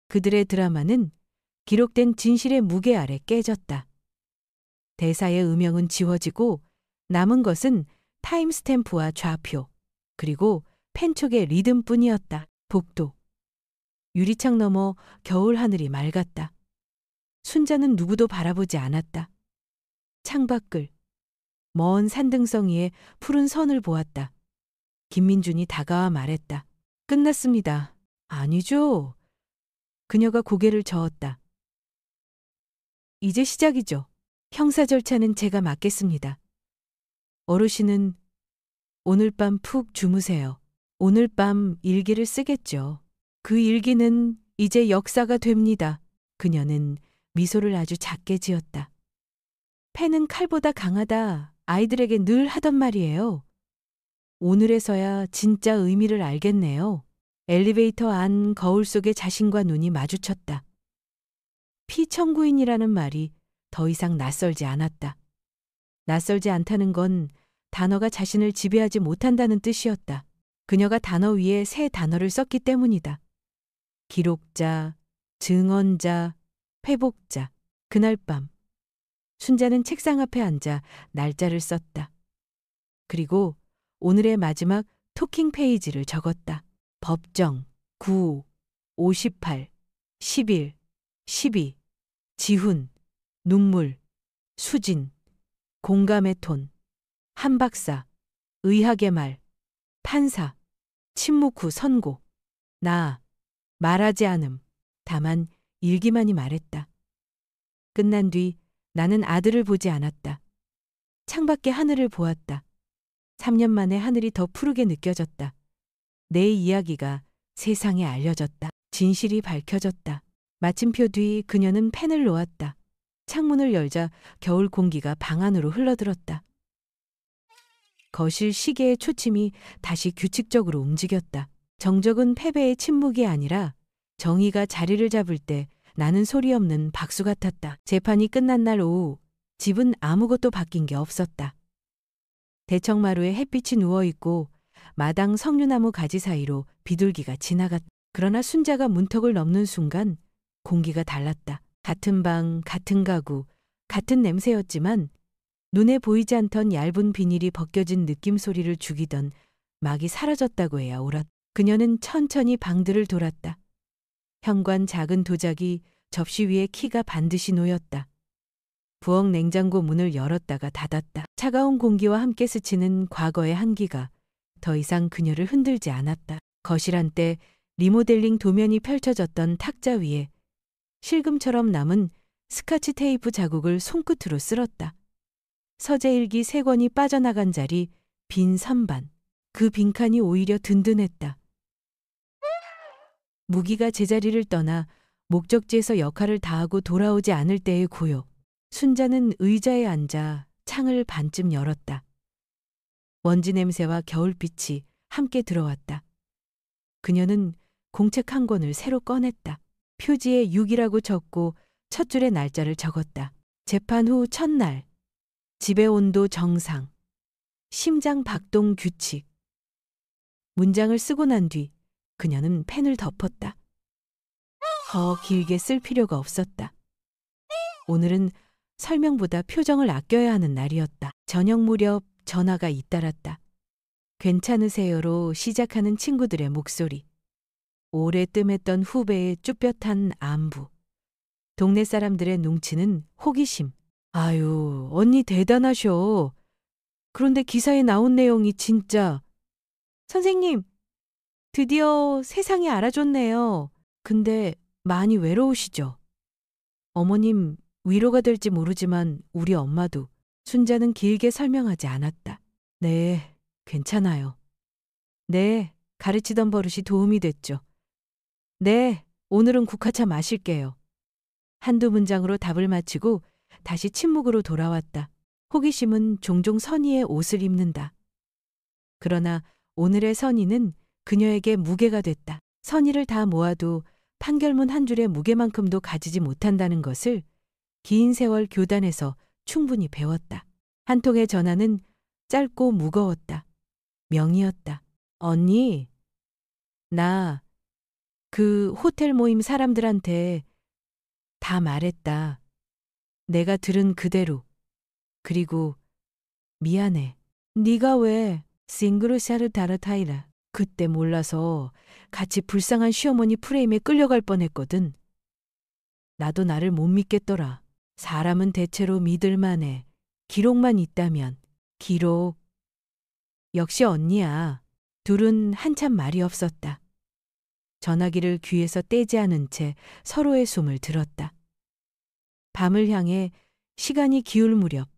그들의 드라마는 기록된 진실의 무게 아래 깨졌다. 대사의 음영은 지워지고 남은 것은 타임스탬프와 좌표, 그리고 펜촉의 리듬뿐이었다. 복도. 유리창 너머 겨울 하늘이 맑았다. 순자는 누구도 바라보지 않았다. 창밖을, 먼 산등성 위에 푸른 선을 보았다. 김민준이 다가와 말했다. 끝났습니다. 아니죠. 그녀가 고개를 저었다. 이제 시작이죠. 형사 절차는 제가 맡겠습니다. 어르신은 오늘 밤 푹 주무세요. 오늘 밤 일기를 쓰겠죠. 그 일기는 이제 역사가 됩니다. 그녀는 미소를 아주 작게 지었다. 펜은 칼보다 강하다. 아이들에게 늘 하던 말이에요. 오늘에서야 진짜 의미를 알겠네요. 엘리베이터 안 거울 속에 자신과 눈이 마주쳤다. 피청구인이라는 말이 더 이상 낯설지 않았다. 낯설지 않다는 건 단어가 자신을 지배하지 못한다는 뜻이었다. 그녀가 단어 위에 새 단어를 썼기 때문이다. 기록자, 증언자, 회복자. 그날 밤 순자는 책상 앞에 앉아 날짜를 썼다. 그리고 오늘의 마지막 토킹 페이지를 적었다. 법정 9, 58, 11, 12, 지훈, 눈물, 수진, 공감의 톤, 한 박사, 의학의 말, 판사, 침묵 후 선고, 나, 말하지 않음, 다만 일기만이 말했다. 끝난 뒤 나는 아들을 보지 않았다. 창밖의 하늘을 보았다. 3년 만에 하늘이 더 푸르게 느껴졌다. 내 이야기가 세상에 알려졌다. 진실이 밝혀졌다. 마침표 뒤 그녀는 펜을 놓았다. 창문을 열자 겨울 공기가 방 안으로 흘러들었다. 거실 시계의 초침이 다시 규칙적으로 움직였다. 정적은 패배의 침묵이 아니라 정의가 자리를 잡을 때 나는 소리 없는 박수 같았다. 재판이 끝난 날 오후 집은 아무것도 바뀐 게 없었다. 대청마루에 햇빛이 누워있고 마당 석류나무 가지 사이로 비둘기가 지나갔다. 그러나 순자가 문턱을 넘는 순간 공기가 달랐다. 같은 방, 같은 가구, 같은 냄새였지만 눈에 보이지 않던 얇은 비닐이 벗겨진 느낌 소리를 죽이던 막이 사라졌다고 해야 옳았다. 그녀는 천천히 방들을 돌았다. 현관 작은 도자기 접시 위에 키가 반드시 놓였다. 부엌 냉장고 문을 열었다가 닫았다. 차가운 공기와 함께 스치는 과거의 한기가 더 이상 그녀를 흔들지 않았다. 거실 한때 리모델링 도면이 펼쳐졌던 탁자 위에 실금처럼 남은 스카치 테이프 자국을 손끝으로 쓸었다. 서재 일기 3권이 빠져나간 자리, 빈 선반. 그 빈칸이 오히려 든든했다. 무기가 제자리를 떠나 목적지에서 역할을 다하고 돌아오지 않을 때의 고요. 순자는 의자에 앉아 창을 반쯤 열었다. 먼지 냄새와 겨울빛이 함께 들어왔다. 그녀는 공책 한 권을 새로 꺼냈다. 표지에 6이라고 적고 첫 줄에 날짜를 적었다. 재판 후 첫날. 집의 온도 정상. 심장 박동 규칙. 문장을 쓰고 난 뒤 그녀는 펜을 덮었다. 더 길게 쓸 필요가 없었다. 오늘은 설명보다 표정을 아껴야 하는 날이었다. 저녁 무렵 전화가 잇따랐다. 괜찮으세요로 시작하는 친구들의 목소리. 오래 뜸했던 후배의 쭈뼛한 안부. 동네 사람들의 눈치는 호기심. 아유, 언니 대단하셔. 그런데 기사에 나온 내용이 진짜. 선생님, 드디어 세상이 알아줬네요. 근데 많이 외로우시죠? 어머님 위로가 될지 모르지만 우리 엄마도. 순자는 길게 설명하지 않았다. 네, 괜찮아요. 네, 가르치던 버릇이 도움이 됐죠. 네, 오늘은 국화차 마실게요. 한두 문장으로 답을 마치고 다시 침묵으로 돌아왔다. 호기심은 종종 선의의 옷을 입는다. 그러나 오늘의 선의는 그녀에게 무게가 됐다. 선의를 다 모아도 판결문 한 줄의 무게만큼도 가지지 못한다는 것을 긴 세월 교단에서 충분히 배웠다. 한 통의 전화는 짧고 무거웠다. 명이었다. 언니, 나 그 호텔 모임 사람들한테 다 말했다. 내가 들은 그대로. 그리고 미안해. 네가 왜 싱그루샤르 다르타이라. 그때 몰라서 같이 불쌍한 시어머니 프레임에 끌려갈 뻔했거든. 나도 나를 못 믿겠더라. 사람은 대체로 믿을만해. 기록만 있다면. 기록. 역시 언니야. 둘은 한참 말이 없었다. 전화기를 귀에서 떼지 않은 채 서로의 숨을 들었다. 밤을 향해 시간이 기울 무렵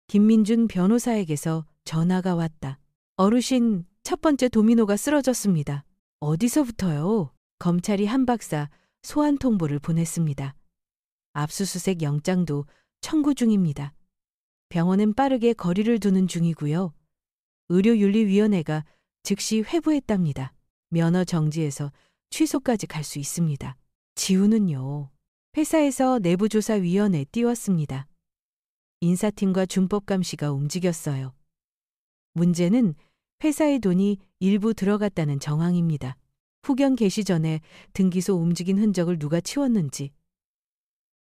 김민준 변호사에게서 전화가 왔다. 어르신, 첫 번째 도미노가 쓰러졌습니다. 어디서부터요? 검찰이 한 박사 소환 통보를 보냈습니다. 압수수색 영장도 청구 중입니다. 병원은 빠르게 거리를 두는 중이고요. 의료윤리위원회가 즉시 회부했답니다. 면허 정지에서 취소까지 갈 수 있습니다. 지우는요. 회사에서 내부조사위원회에 띄웠습니다. 인사팀과 준법감시가 움직였어요. 문제는 회사의 돈이 일부 들어갔다는 정황입니다. 후견 개시 전에 등기소 움직인 흔적을 누가 치웠는지.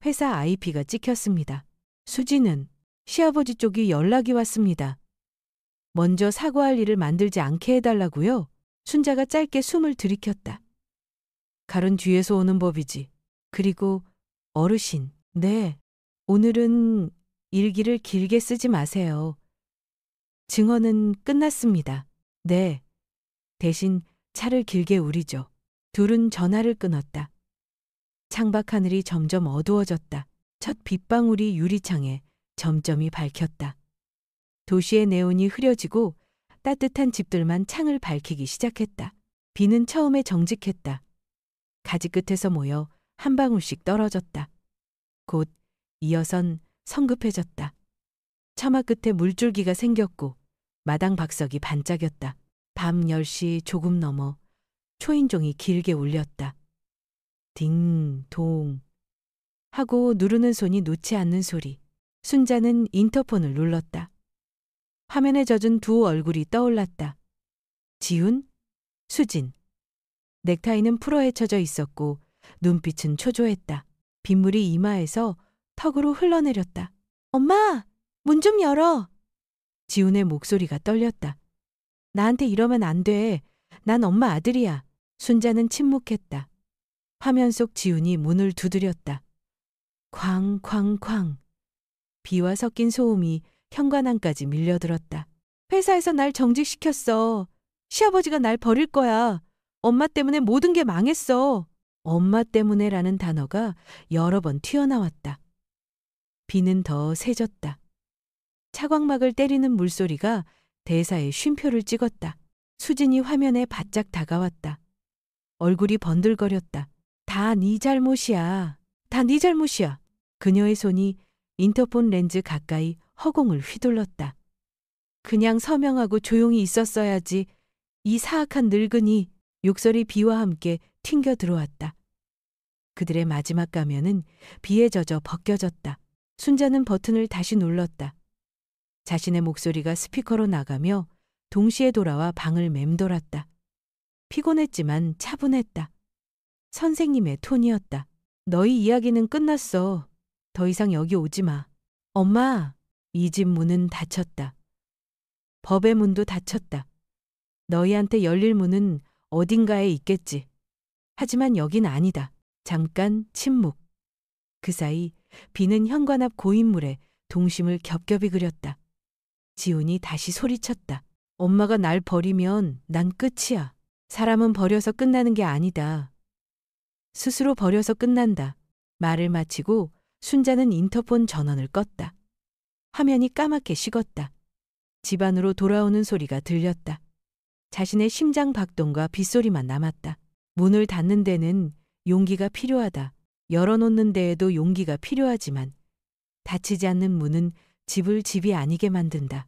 회사 IP가 찍혔습니다. 수지는 시아버지 쪽이 연락이 왔습니다. 먼저 사과할 일을 만들지 않게 해달라고요. 순자가 짧게 숨을 들이켰다. 칼은 뒤에서 오는 법이지. 그리고 어르신, 네, 오늘은 일기를 길게 쓰지 마세요. 증언은 끝났습니다. 네, 대신 차를 길게 우리죠. 둘은 전화를 끊었다. 창밖 하늘이 점점 어두워졌다. 첫 빗방울이 유리창에 점점이 밝혔다. 도시의 네온이 흐려지고 따뜻한 집들만 창을 밝히기 시작했다. 비는 처음에 정직했다. 가지 끝에서 모여 한 방울씩 떨어졌다. 곧 이어선 성급해졌다. 처마 끝에 물줄기가 생겼고 마당 박석이 반짝였다. 밤 10시 조금 넘어 초인종이 길게 울렸다. 딩, 동 하고 누르는 손이 놓지 않는 소리. 순자는 인터폰을 눌렀다. 화면에 젖은 두 얼굴이 떠올랐다. 지훈, 수진. 넥타이는 풀어헤쳐져 있었고 눈빛은 초조했다. 빗물이 이마에서 턱으로 흘러내렸다. 엄마! 문 좀 열어! 지훈의 목소리가 떨렸다. 나한테 이러면 안 돼. 난 엄마 아들이야. 순자는 침묵했다. 화면 속 지훈이 문을 두드렸다. 쾅쾅쾅. 비와 섞인 소음이 현관안까지 밀려들었다. 회사에서 날 정직시켰어. 시아버지가 날 버릴 거야. 엄마 때문에 모든 게 망했어. 엄마 때문에라는 단어가 여러 번 튀어나왔다. 비는 더 세졌다. 차광막을 때리는 물소리가 대사에 쉼표를 찍었다. 수진이 화면에 바짝 다가왔다. 얼굴이 번들거렸다. 다 네 잘못이야. 다 네 잘못이야. 그녀의 손이 인터폰 렌즈 가까이 허공을 휘둘렀다. 그냥 서명하고 조용히 있었어야지. 이 사악한 늙은이. 욕설이 비와 함께 튕겨 들어왔다. 그들의 마지막 가면은 비에 젖어 벗겨졌다. 순자는 버튼을 다시 눌렀다. 자신의 목소리가 스피커로 나가며 동시에 돌아와 방을 맴돌았다. 피곤했지만 차분했다. 선생님의 톤이었다. 너희 이야기는 끝났어. 더 이상 여기 오지 마. 엄마, 이 집 문은 닫혔다. 법의 문도 닫혔다. 너희한테 열릴 문은 어딘가에 있겠지. 하지만 여긴 아니다. 잠깐 침묵. 그 사이 비는 현관 앞 고인물에 동심을 겹겹이 그렸다. 지훈이 다시 소리쳤다. 엄마가 날 버리면 난 끝이야. 사람은 버려서 끝나는 게 아니다. 스스로 버려서 끝난다. 말을 마치고 순자는 인터폰 전원을 껐다. 화면이 까맣게 식었다. 집 안으로 돌아오는 소리가 들렸다. 자신의 심장 박동과 빗소리만 남았다. 문을 닫는 데는 용기가 필요하다. 열어놓는 데에도 용기가 필요하지만 닫히지 않는 문은 집을 집이 아니게 만든다.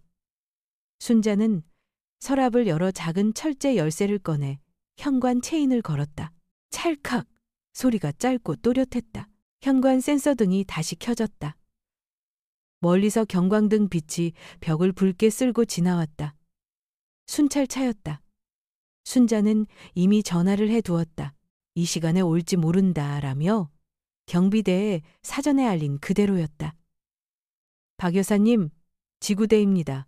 순자는 서랍을 열어 작은 철제 열쇠를 꺼내 현관 체인을 걸었다. 찰칵 소리가 짧고 또렷했다. 현관 센서등이 다시 켜졌다. 멀리서 경광등 빛이 벽을 붉게 쓸고 지나왔다. 순찰차였다. 순자는 이미 전화를 해두었다. 이 시간에 올지 모른다라며 경비대에 사전에 알린 그대로였다. 박 여사님, 지구대입니다.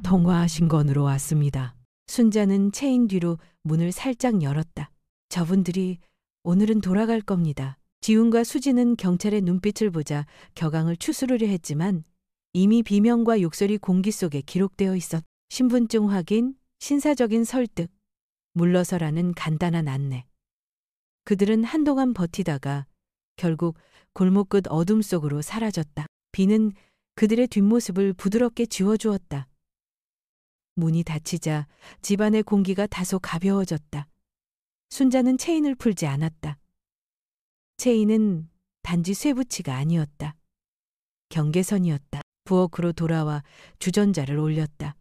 통화 신건으로 왔습니다. 순자는 체인 뒤로 문을 살짝 열었다. 저분들이 오늘은 돌아갈 겁니다. 지훈과 수진은 경찰의 눈빛을 보자 격앙을 추스르려 했지만 이미 비명과 욕설이 공기 속에 기록되어 있었. 신분증 확인, 신사적인 설득, 물러서라는 간단한 안내. 그들은 한동안 버티다가 결국 골목 끝 어둠 속으로 사라졌다. 비는 그들의 뒷모습을 부드럽게 지워주었다. 문이 닫히자 집안의 공기가 다소 가벼워졌다. 순자는 체인을 풀지 않았다. 체인은 단지 쇠붙이가 아니었다. 경계선이었다. 부엌으로 돌아와 주전자를 올렸다.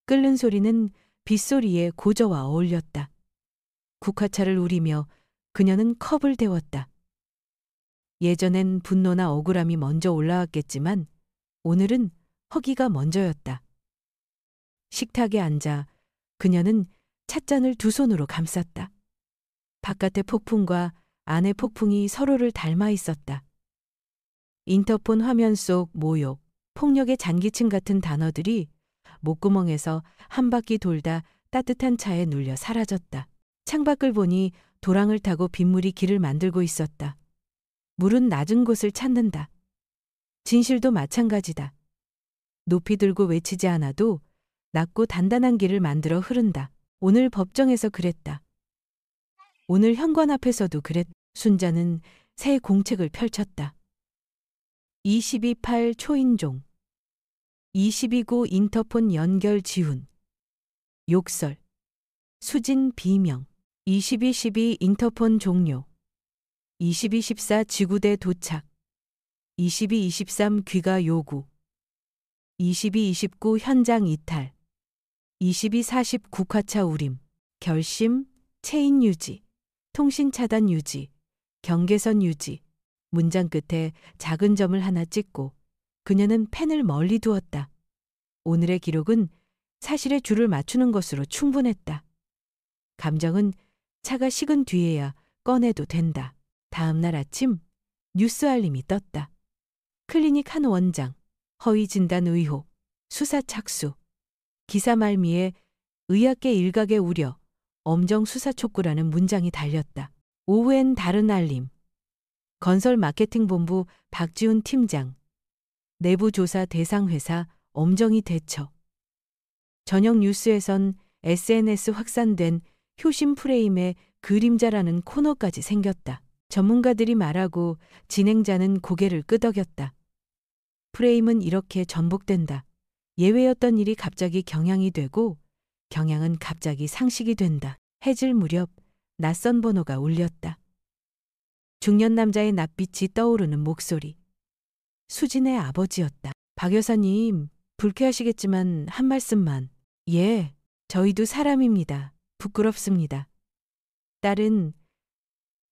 끓는 소리는 빗소리에 고저와 어울렸다. 국화차를 우리며 그녀는 컵을 데웠다. 예전엔 분노나 억울함이 먼저 올라왔겠지만 오늘은 허기가 먼저였다. 식탁에 앉아 그녀는 찻잔을 두 손으로 감쌌다. 바깥의 폭풍과 안의 폭풍이 서로를 닮아 있었다. 인터폰 화면 속 모욕, 폭력의 잔기침 같은 단어들이 목구멍에서 한 바퀴 돌다 따뜻한 차에 눌려 사라졌다. 창밖을 보니 도랑을 타고 빗물이 길을 만들고 있었다. 물은 낮은 곳을 찾는다. 진실도 마찬가지다. 높이 들고 외치지 않아도 낮고 단단한 길을 만들어 흐른다. 오늘 법정에서 그랬다. 오늘 현관 앞에서도 그랬다. 순자는 새 공책을 펼쳤다. 22.8 초인종. 22.9 인터폰 연결 지훈. 욕설. 수진 비명. 22.12 인터폰 종료. 22.14 지구대 도착. 22.23 귀가 요구. 22.29 현장 이탈. 22.40 국화차 우림. 결심, 체인 유지, 통신 차단 유지, 경계선 유지. 문장 끝에 작은 점을 하나 찍고 그녀는 펜을 멀리 두었다. 오늘의 기록은 사실의 줄을 맞추는 것으로 충분했다. 감정은 차가 식은 뒤에야 꺼내도 된다. 다음 날 아침 뉴스 알림이 떴다. 클리닉 한 원장, 허위 진단 의혹, 수사 착수. 기사 말미에 의학계 일각의 우려, 엄정 수사 촉구라는 문장이 달렸다. 오후엔 다른 알림. 건설 마케팅 본부 박지훈 팀장. 내부 조사 대상 회사 엄정히 대처. 저녁 뉴스에선 SNS 확산된 효심 프레임의 그림자라는 코너까지 생겼다. 전문가들이 말하고 진행자는 고개를 끄덕였다. 프레임은 이렇게 전복된다. 예외였던 일이 갑자기 경향이 되고 경향은 갑자기 상식이 된다. 해질 무렵 낯선 번호가 울렸다. 중년 남자의 낯빛이 떠오르는 목소리. 수진의 아버지였다. 박 여사님, 불쾌하시겠지만 한 말씀만. 예, 저희도 사람입니다. 부끄럽습니다. 딸은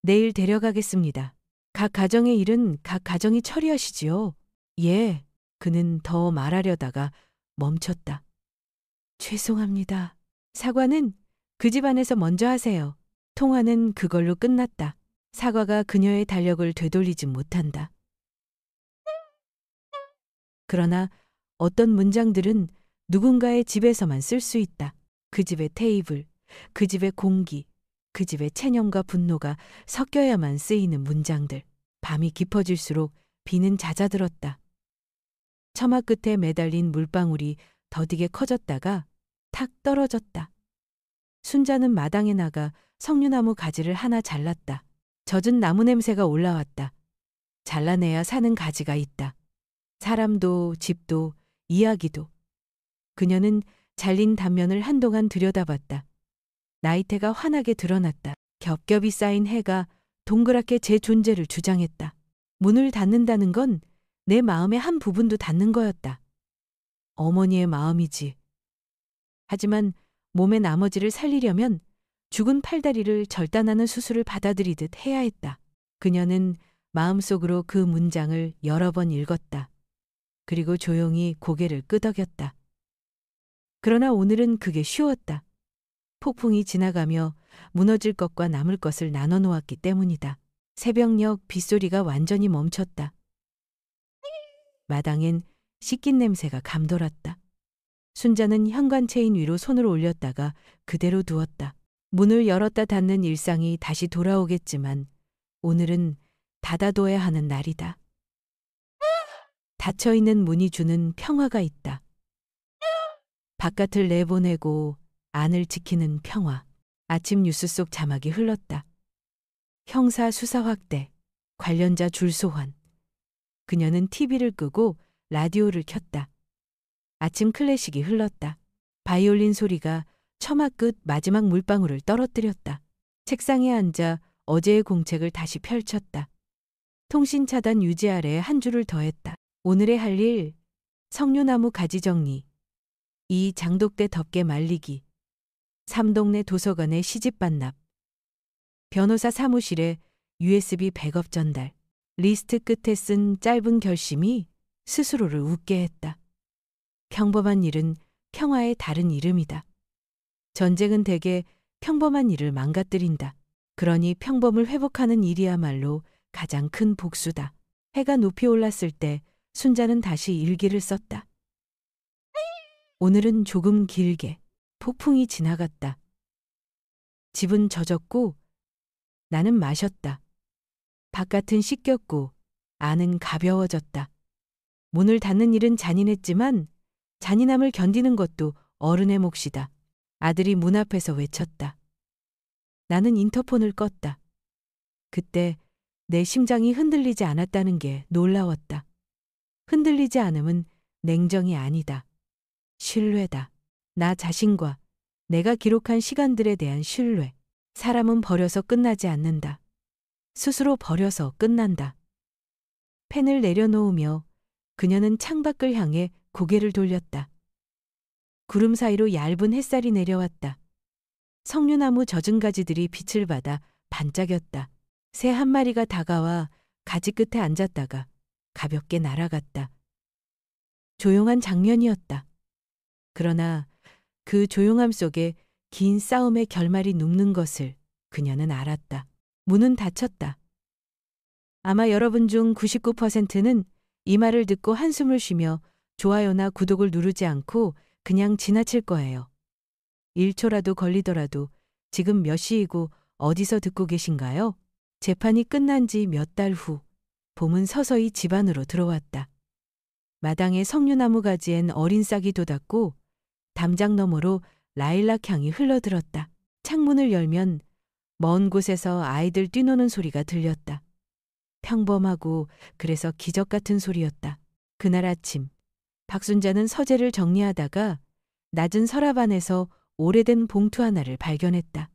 내일 데려가겠습니다. 각 가정의 일은 각 가정이 처리하시지요. 예, 그는 더 말하려다가 멈췄다. 죄송합니다. 사과는 그 집안에서 먼저 하세요. 통화는 그걸로 끝났다. 사과가 그녀의 달력을 되돌리지 못한다. 그러나 어떤 문장들은 누군가의 집에서만 쓸 수 있다. 그 집의 테이블, 그 집의 공기, 그 집의 체념과 분노가 섞여야만 쓰이는 문장들. 밤이 깊어질수록 비는 잦아들었다. 처마 끝에 매달린 물방울이 더디게 커졌다가 탁 떨어졌다. 순자는 마당에 나가 석류나무 가지를 하나 잘랐다. 젖은 나무 냄새가 올라왔다. 잘라내야 사는 가지가 있다. 사람도 집도 이야기도. 그녀는 잘린 단면을 한동안 들여다봤다. 나이테가 환하게 드러났다. 겹겹이 쌓인 해가 동그랗게 제 존재를 주장했다. 문을 닫는다는 건 내 마음의 한 부분도 닫는 거였다. 어머니의 마음이지. 하지만 몸의 나머지를 살리려면 죽은 팔다리를 절단하는 수술을 받아들이듯 해야 했다. 그녀는 마음속으로 그 문장을 여러 번 읽었다. 그리고 조용히 고개를 끄덕였다. 그러나 오늘은 그게 쉬웠다. 폭풍이 지나가며 무너질 것과 남을 것을 나눠 놓았기 때문이다. 새벽녘 빗소리가 완전히 멈췄다. 마당엔 씻긴 냄새가 감돌았다. 순자는 현관체인 위로 손을 올렸다가 그대로 두었다. 문을 열었다 닫는 일상이 다시 돌아오겠지만 오늘은 닫아둬야 하는 날이다. 닫혀있는 문이 주는 평화가 있다. 바깥을 내보내고 안을 지키는 평화. 아침 뉴스 속 자막이 흘렀다. 형사 수사 확대, 관련자 줄 소환. 그녀는 TV를 끄고 라디오를 켰다. 아침 클래식이 흘렀다. 바이올린 소리가 처마 끝 마지막 물방울을 떨어뜨렸다. 책상에 앉아 어제의 공책을 다시 펼쳤다. 통신 차단 유지 아래 한 줄을 더했다. 오늘의 할 일, 석류나무 가지 정리, 이 장독대 덮개 말리기, 삼동네 도서관의 시집 반납, 변호사 사무실에 USB 백업 전달. 리스트 끝에 쓴 짧은 결심이 스스로를 웃게 했다. 평범한 일은 평화의 다른 이름이다. 전쟁은 대개 평범한 일을 망가뜨린다. 그러니 평범을 회복하는 일이야말로 가장 큰 복수다. 해가 높이 올랐을 때 순자는 다시 일기를 썼다. 오늘은 조금 길게. 폭풍이 지나갔다. 집은 젖었고 나는 마셨다. 바깥은 씻겼고 안은 가벼워졌다. 문을 닫는 일은 잔인했지만 잔인함을 견디는 것도 어른의 몫이다. 아들이 문 앞에서 외쳤다. 나는 인터폰을 껐다. 그때 내 심장이 흔들리지 않았다는 게 놀라웠다. 흔들리지 않음은 냉정이 아니다. 신뢰다. 나 자신과 내가 기록한 시간들에 대한 신뢰. 사람은 버려서 끝나지 않는다. 스스로 버려서 끝난다. 펜을 내려놓으며 그녀는 창밖을 향해 고개를 돌렸다. 구름 사이로 얇은 햇살이 내려왔다. 석류나무 젖은 가지들이 빛을 받아 반짝였다. 새 한 마리가 다가와 가지 끝에 앉았다가 가볍게 날아갔다. 조용한 장면이었다. 그러나 그 조용함 속에 긴 싸움의 결말이 눕는 것을 그녀는 알았다. 문은 닫혔다. 아마 여러분 중 99%는 이 말을 듣고 한숨을 쉬며 좋아요나 구독을 누르지 않고 그냥 지나칠 거예요. 1초라도 걸리더라도 지금 몇 시이고 어디서 듣고 계신가요? 재판이 끝난 지 몇 달 후, 봄은 서서히 집 안으로 들어왔다. 마당의 석류나무 가지엔 어린 싹이 돋았고 담장 너머로 라일락 향이 흘러들었다. 창문을 열면 먼 곳에서 아이들 뛰노는 소리가 들렸다. 평범하고 그래서 기적 같은 소리였다. 그날 아침 박순자는 서재를 정리하다가 낮은 서랍 안에서 오래된 봉투 하나를 발견했다.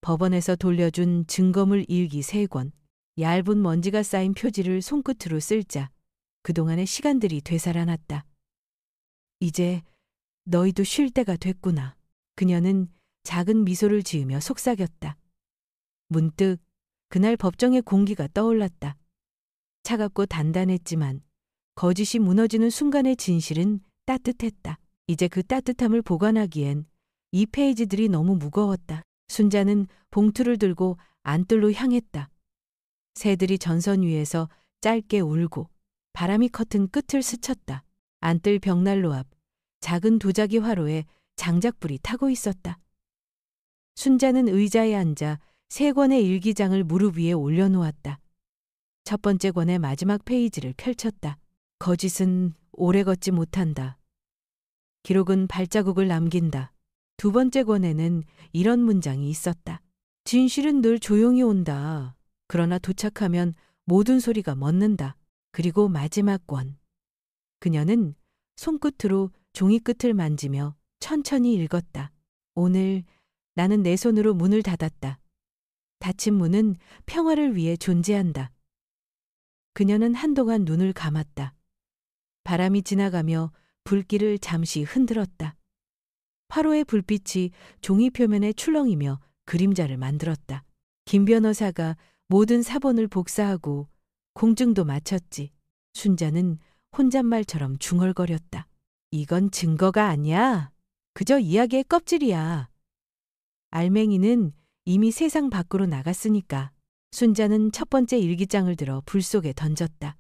법원에서 돌려준 증거물 일기 3권, 얇은 먼지가 쌓인 표지를 손끝으로 쓸자 그동안의 시간들이 되살아났다. 이제 너희도 쉴 때가 됐구나. 그녀는 작은 미소를 지으며 속삭였다. 문득 그날 법정의 공기가 떠올랐다. 차갑고 단단했지만 거짓이 무너지는 순간의 진실은 따뜻했다. 이제 그 따뜻함을 보관하기엔 이 페이지들이 너무 무거웠다. 순자는 봉투를 들고 안뜰로 향했다. 새들이 전선 위에서 짧게 울고 바람이 커튼 끝을 스쳤다. 안뜰 벽난로 앞 작은 도자기 화로에 장작불이 타고 있었다. 순자는 의자에 앉아 3권의 일기장을 무릎 위에 올려놓았다. 첫 번째 권의 마지막 페이지를 펼쳤다. 거짓은 오래 걷지 못한다. 기록은 발자국을 남긴다. 두 번째 권에는 이런 문장이 있었다. 진실은 늘 조용히 온다. 그러나 도착하면 모든 소리가 멎는다. 그리고 마지막 권. 그녀는 손끝으로 종이 끝을 만지며 천천히 읽었다. 오늘 나는 내 손으로 문을 닫았다. 닫힌 문은 평화를 위해 존재한다. 그녀는 한동안 눈을 감았다. 바람이 지나가며 불길을 잠시 흔들었다. 화로의 불빛이 종이 표면에 출렁이며 그림자를 만들었다. 김 변호사가 모든 사본을 복사하고 공증도 마쳤지. 순자는 혼잣말처럼 중얼거렸다. 이건 증거가 아니야. 그저 이야기의 껍질이야. 알맹이는 이미 세상 밖으로 나갔으니까. 순자는 첫 번째 일기장을 들어 불 속에 던졌다.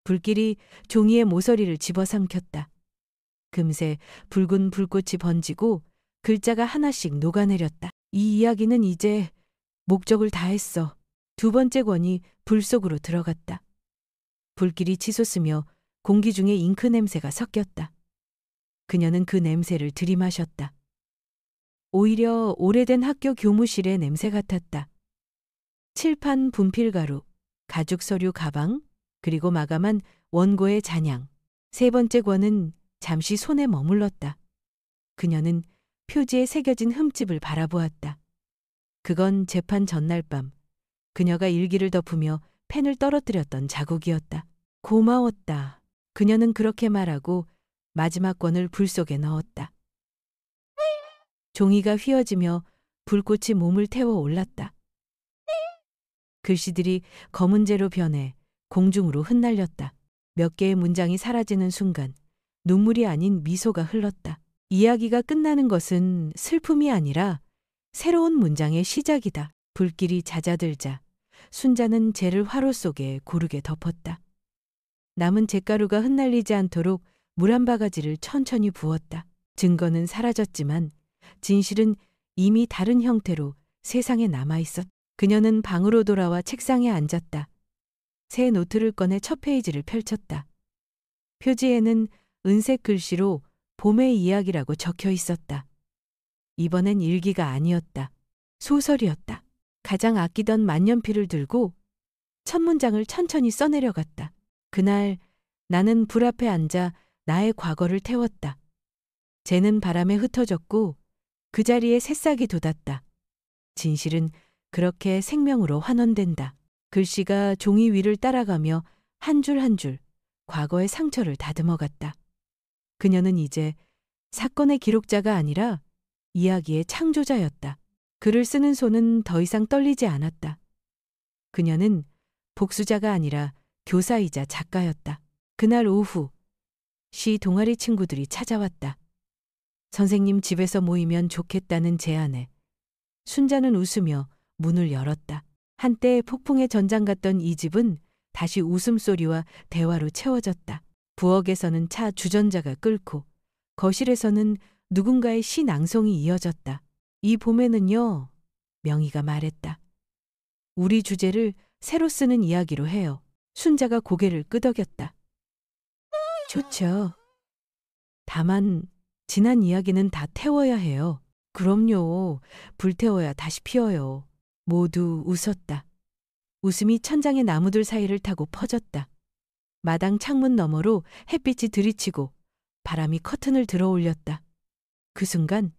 불길이 종이의 모서리를 집어삼켰다. 금세 붉은 불꽃이 번지고 글자가 하나씩 녹아내렸다. 이 이야기는 이제 목적을 다했어. 두 번째 권이 불 속으로 들어갔다. 불길이 치솟으며 공기 중에 잉크 냄새가 섞였다. 그녀는 그 냄새를 들이마셨다. 오히려 오래된 학교 교무실의 냄새 같았다. 칠판 분필가루, 가죽 서류 가방, 그리고 마감한 원고의 잔향. 세 번째 권은 잠시 손에 머물렀다. 그녀는 표지에 새겨진 흠집을 바라보았다. 그건 재판 전날 밤 그녀가 일기를 덮으며 펜을 떨어뜨렸던 자국이었다. 고마웠다. 그녀는 그렇게 말하고 마지막 권을 불 속에 넣었다. 종이가 휘어지며 불꽃이 몸을 태워 올랐다. 글씨들이 검은재로 변해 공중으로 흩날렸다. 몇 개의 문장이 사라지는 순간 눈물이 아닌 미소가 흘렀다. 이야기가 끝나는 것은 슬픔이 아니라 새로운 문장의 시작이다. 불길이 잦아들자 순자는 재를 화로 속에 고르게 덮었다. 남은 잿가루가 흩날리지 않도록 물 한 바가지를 천천히 부었다. 증거는 사라졌지만 진실은 이미 다른 형태로 세상에 남아있었다. 그녀는 방으로 돌아와 책상에 앉았다. 새 노트를 꺼내 첫 페이지를 펼쳤다. 표지에는 은색 글씨로 봄의 이야기라고 적혀 있었다. 이번엔 일기가 아니었다. 소설이었다. 가장 아끼던 만년필을 들고 첫 문장을 천천히 써내려갔다. 그날 나는 불 앞에 앉아 나의 과거를 태웠다. 쟤는 바람에 흩어졌고 그 자리에 새싹이 돋았다. 진실은 그렇게 생명으로 환원된다. 글씨가 종이 위를 따라가며 한 줄 한 줄 과거의 상처를 다듬어갔다. 그녀는 이제 사건의 기록자가 아니라 이야기의 창조자였다. 글을 쓰는 손은 더 이상 떨리지 않았다. 그녀는 복수자가 아니라 교사이자 작가였다. 그날 오후 시 동아리 친구들이 찾아왔다. 선생님 집에서 모이면 좋겠다는 제안에 순자는 웃으며 문을 열었다. 한때 폭풍의 전장 같던 이 집은 다시 웃음소리와 대화로 채워졌다. 부엌에서는 차 주전자가 끓고 거실에서는 누군가의 시 낭송이 이어졌다. 이 봄에는요, 명희가 말했다. 우리 주제를 새로 쓰는 이야기로 해요. 순자가 고개를 끄덕였다. 좋죠. 다만 지난 이야기는 다 태워야 해요. 그럼요. 불태워야 다시 피어요. 모두 웃었다. 웃음이 천장의 나무들 사이를 타고 퍼졌다. 마당 창문 너머로 햇빛이 들이치고 바람이 커튼을 들어 올렸다. 그 순간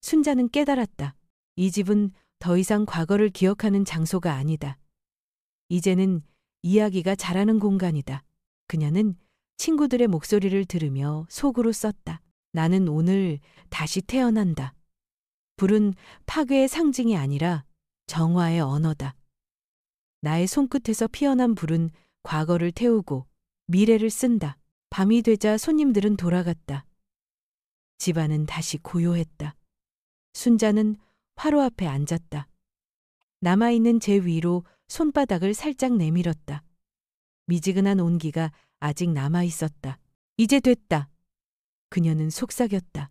순자는 깨달았다. 이 집은 더 이상 과거를 기억하는 장소가 아니다. 이제는 이야기가 자라는 공간이다. 그녀는 친구들의 목소리를 들으며 속으로 썼다. 나는 오늘 다시 태어난다. 불은 파괴의 상징이 아니라 정화의 언어다. 나의 손끝에서 피어난 불은 과거를 태우고 미래를 쓴다. 밤이 되자 손님들은 돌아갔다. 집안은 다시 고요했다. 순자는 화로 앞에 앉았다. 남아있는 제 위로 손바닥을 살짝 내밀었다. 미지근한 온기가 아직 남아있었다. 이제 됐다. 그녀는 속삭였다.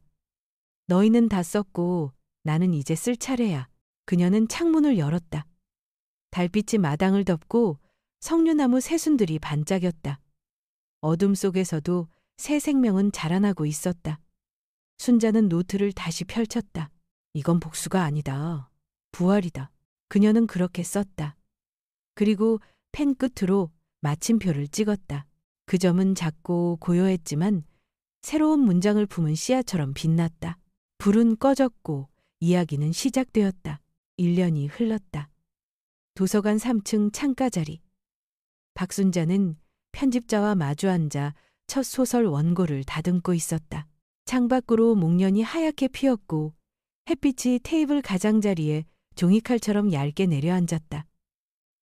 너희는 다 썼고 나는 이제 쓸 차례야. 그녀는 창문을 열었다. 달빛이 마당을 덮고 석류나무 새순들이 반짝였다. 어둠 속에서도 새 생명은 자라나고 있었다. 순자는 노트를 다시 펼쳤다. 이건 복수가 아니다. 부활이다. 그녀는 그렇게 썼다. 그리고 펜 끝으로 마침표를 찍었다. 그 점은 작고 고요했지만 새로운 문장을 품은 씨앗처럼 빛났다. 불은 꺼졌고 이야기는 시작되었다. 1년이 흘렀다. 도서관 3층 창가 자리. 박순자는 편집자와 마주 앉아 첫 소설 원고를 다듬고 있었다. 창밖으로 목련이 하얗게 피었고 햇빛이 테이블 가장자리에 종이칼처럼 얇게 내려앉았다.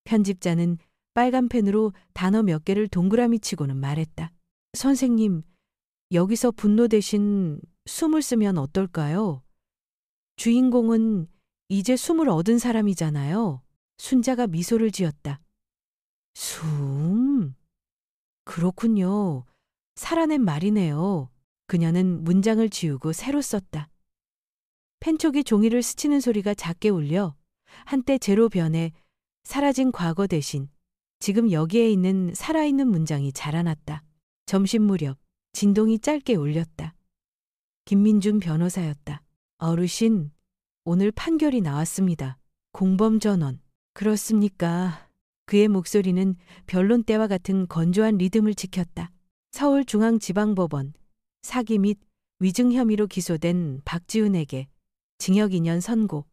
편집자는 빨간 펜으로 단어 몇 개를 동그라미 치고는 말했다. 선생님, 여기서 분노 대신 숨을 쓰면 어떨까요? 주인공은 이제 숨을 얻은 사람이잖아요. 순자가 미소를 지었다. 숨? 그렇군요. 살아낸 말이네요. 그녀는 문장을 지우고 새로 썼다. 펜촉이 종이를 스치는 소리가 작게 울려 한때 제로 변해 사라진 과거 대신 지금 여기에 있는 살아있는 문장이 자라났다. 점심 무렵 진동이 짧게 울렸다. 김민준 변호사였다. 어르신, 오늘 판결이 나왔습니다. 공범 전원. 그렇습니까? 그의 목소리는 변론 때와 같은 건조한 리듬을 지켰다. 서울중앙지방법원 사기 및 위증 혐의로 기소된 박지훈에게 징역 2년 선고.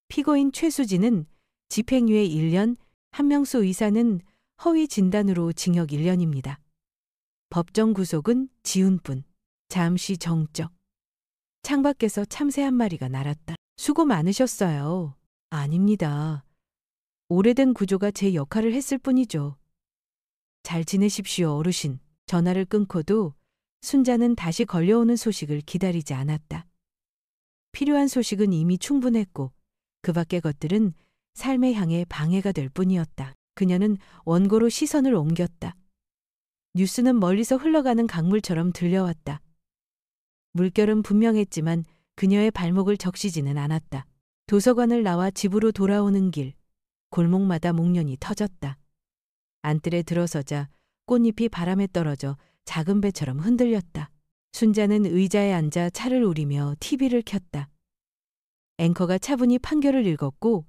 피고인 최수진은 집행유예 1년, 한명수 의사는 허위 진단으로 징역 1년입니다. 법정 구속은 지훈뿐. 잠시 정적. 창밖에서 참새 한 마리가 날았다. 수고 많으셨어요. 아닙니다. 오래된 구조가 제 역할을 했을 뿐이죠. 잘 지내십시오, 어르신. 전화를 끊고도 순자는 다시 걸려오는 소식을 기다리지 않았다. 필요한 소식은 이미 충분했고 그 밖의 것들은 삶의 향에 방해가 될 뿐이었다. 그녀는 원고로 시선을 옮겼다. 뉴스는 멀리서 흘러가는 강물처럼 들려왔다. 물결은 분명했지만 그녀의 발목을 적시지는 않았다. 도서관을 나와 집으로 돌아오는 길, 골목마다 목련이 터졌다. 안뜰에 들어서자 꽃잎이 바람에 떨어져 작은 배처럼 흔들렸다. 순자는 의자에 앉아 차를 우리며 TV를 켰다. 앵커가 차분히 판결을 읽었고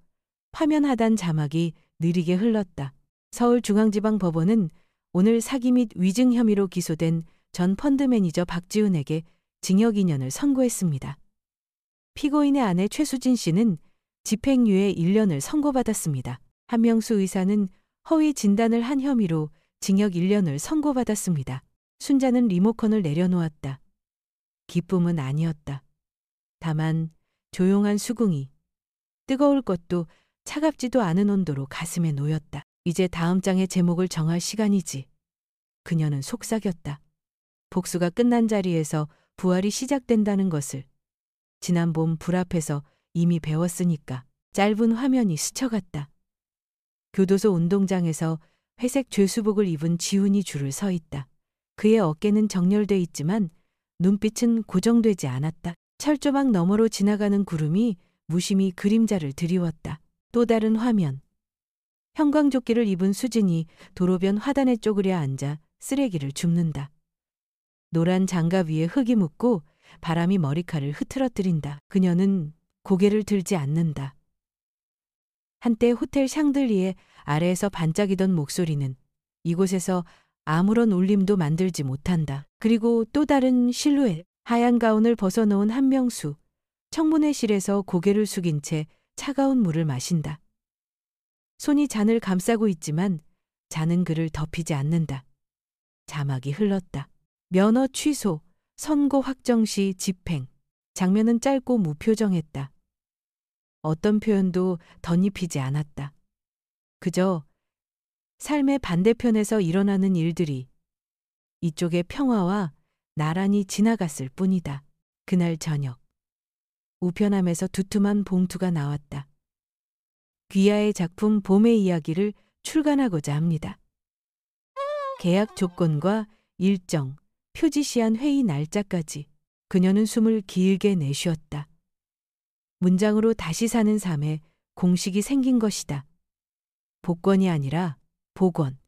화면 하단 자막이 느리게 흘렀다. 서울중앙지방법원은 오늘 사기 및 위증 혐의로 기소된 전 펀드 매니저 박지훈에게 징역 2년을 선고했습니다. 피고인의 아내 최수진 씨는 집행유예 1년을 선고받았습니다. 한명수 의사는 허위 진단을 한 혐의로 징역 1년을 선고받았습니다. 순자는 리모컨을 내려놓았다. 기쁨은 아니었다. 다만 조용한 수긍이 뜨거울 것도 차갑지도 않은 온도로 가슴에 놓였다. 이제 다음 장의 제목을 정할 시간이지. 그녀는 속삭였다. 복수가 끝난 자리에서 부활이 시작된다는 것을 지난 봄 불 앞에서 이미 배웠으니까. 짧은 화면이 스쳐갔다. 교도소 운동장에서 회색 죄수복을 입은 지훈이 줄을 서 있다. 그의 어깨는 정렬돼 있지만 눈빛은 고정되지 않았다. 철조망 너머로 지나가는 구름이 무심히 그림자를 드리웠다. 또 다른 화면. 형광조끼를 입은 수진이 도로변 화단에 쪼그려 앉아 쓰레기를 줍는다. 노란 장갑 위에 흙이 묻고 바람이 머리카락을 흐트러뜨린다. 그녀는 고개를 들지 않는다. 한때 호텔 샹들리에 아래에서 반짝이던 목소리는 이곳에서 아무런 울림도 만들지 못한다. 그리고 또 다른 실루엣. 하얀 가운을 벗어놓은 한명수. 청문회실에서 고개를 숙인 채 차가운 물을 마신다. 손이 잔을 감싸고 있지만 잔은 그를 덮이지 않는다. 자막이 흘렀다. 면허 취소, 선고 확정 시 집행. 장면은 짧고 무표정했다. 어떤 표현도 덧입히지 않았다. 그저 삶의 반대편에서 일어나는 일들이 이쪽의 평화와 나란히 지나갔을 뿐이다. 그날 저녁. 우편함에서 두툼한 봉투가 나왔다. 귀하의 작품 봄의 이야기를 출간하고자 합니다. 계약 조건과 일정, 표지시한 회의 날짜까지. 그녀는 숨을 길게 내쉬었다. 문장으로 다시 사는 삶에 공식이 생긴 것이다. 복권이 아니라 복원.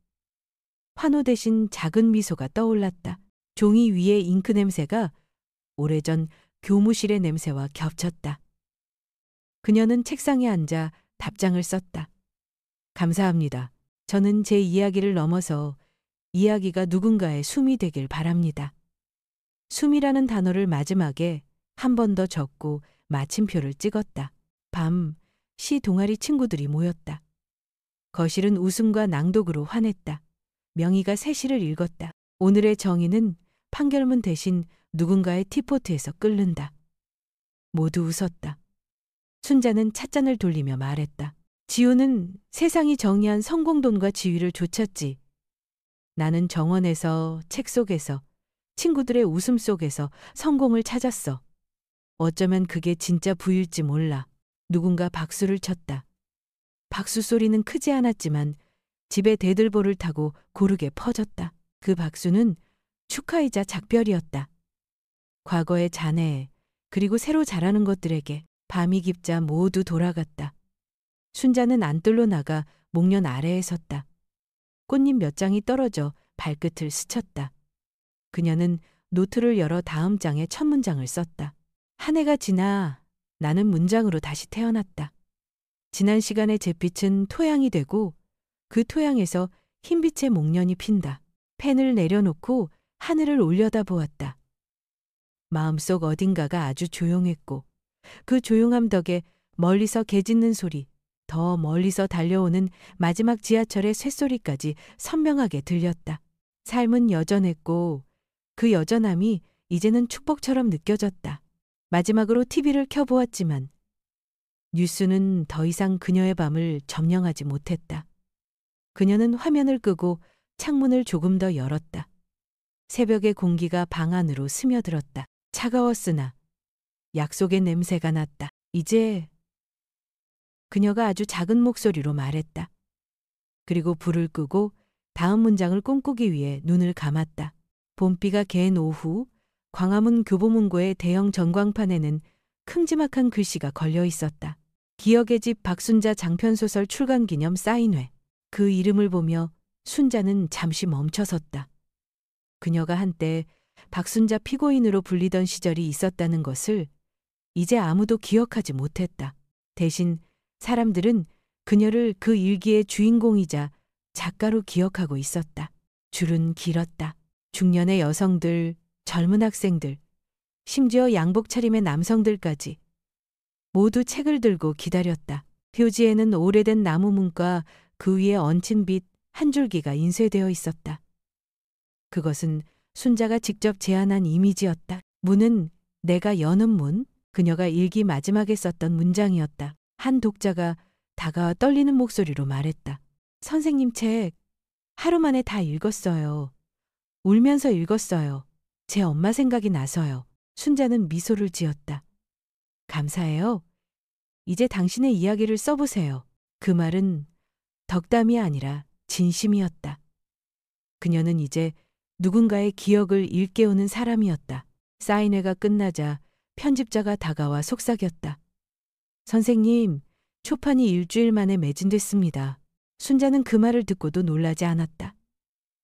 환호 대신 작은 미소가 떠올랐다. 종이 위에 잉크 냄새가 오래전 교무실의 냄새와 겹쳤다. 그녀는 책상에 앉아 답장을 썼다. 감사합니다. 저는 제 이야기를 넘어서 이야기가 누군가의 숨이 되길 바랍니다. 숨이라는 단어를 마지막에 한 번 더 적고 마침표를 찍었다. 밤, 시 동아리 친구들이 모였다. 거실은 웃음과 낭독으로 환했다. 명희가 새 시를 읽었다. 오늘의 정의는 판결문 대신 누군가의 티포트에서 끓는다. 모두 웃었다. 순자는 찻잔을 돌리며 말했다. 지우는 세상이 정의한 성공돈과 지위를 좇았지. 나는 정원에서, 책 속에서, 친구들의 웃음 속에서 성공을 찾았어. 어쩌면 그게 진짜 부일지 몰라. 누군가 박수를 쳤다. 박수 소리는 크지 않았지만 집에 대들보를 타고 고르게 퍼졌다. 그 박수는 축하이자 작별이었다. 과거의 잔해, 그리고 새로 자라는 것들에게. 밤이 깊자 모두 돌아갔다. 순자는 안뜰로 나가 목련 아래에 섰다. 꽃잎 몇 장이 떨어져 발끝을 스쳤다. 그녀는 노트를 열어 다음 장에 첫 문장을 썼다. 한 해가 지나 나는 문장으로 다시 태어났다. 지난 시간의 잿빛은 토양이 되고 그 토양에서 흰빛의 목련이 핀다. 펜을 내려놓고 하늘을 올려다보았다. 마음속 어딘가가 아주 조용했고 그 조용함 덕에 멀리서 개 짖는 소리, 더 멀리서 달려오는 마지막 지하철의 쇳소리까지 선명하게 들렸다. 삶은 여전했고 그 여전함이 이제는 축복처럼 느껴졌다. 마지막으로 TV를 켜보았지만 뉴스는 더 이상 그녀의 밤을 점령하지 못했다. 그녀는 화면을 끄고 창문을 조금 더 열었다. 새벽의 공기가 방 안으로 스며들었다. 차가웠으나 약속의 냄새가 났다. 이제 그녀가 아주 작은 목소리로 말했다. 그리고 불을 끄고 다음 문장을 꿈꾸기 위해 눈을 감았다. 봄비가 갠 오후 광화문 교보문고의 대형 전광판에는 큼지막한 글씨가 걸려 있었다. 기억의 집 박순자 장편소설 출간 기념 사인회. 그 이름을 보며 순자는 잠시 멈춰섰다. 그녀가 한때 박순자 피고인으로 불리던 시절이 있었다는 것을 이제 아무도 기억하지 못했다. 대신 사람들은 그녀를 그 일기의 주인공이자 작가로 기억하고 있었다. 줄은 길었다. 중년의 여성들, 젊은 학생들, 심지어 양복 차림의 남성들까지 모두 책을 들고 기다렸다. 표지에는 오래된 나무 문과 그 위에 얹힌 빛 한 줄기가 인쇄되어 있었다. 그것은 순자가 직접 제안한 이미지였다. 문은 내가 여는 문, 그녀가 일기 마지막에 썼던 문장이었다. 한 독자가 다가와 떨리는 목소리로 말했다. 선생님 책 하루 만에 다 읽었어요. 울면서 읽었어요. 제 엄마 생각이 나서요. 순자는 미소를 지었다. 감사해요. 이제 당신의 이야기를 써보세요. 그 말은 덕담이 아니라 진심이었다. 그녀는 이제 누군가의 기억을 일깨우는 사람이었다. 사인회가 끝나자 편집자가 다가와 속삭였다. 선생님, 초판이 일주일 만에 매진됐습니다. 순자는 그 말을 듣고도 놀라지 않았다.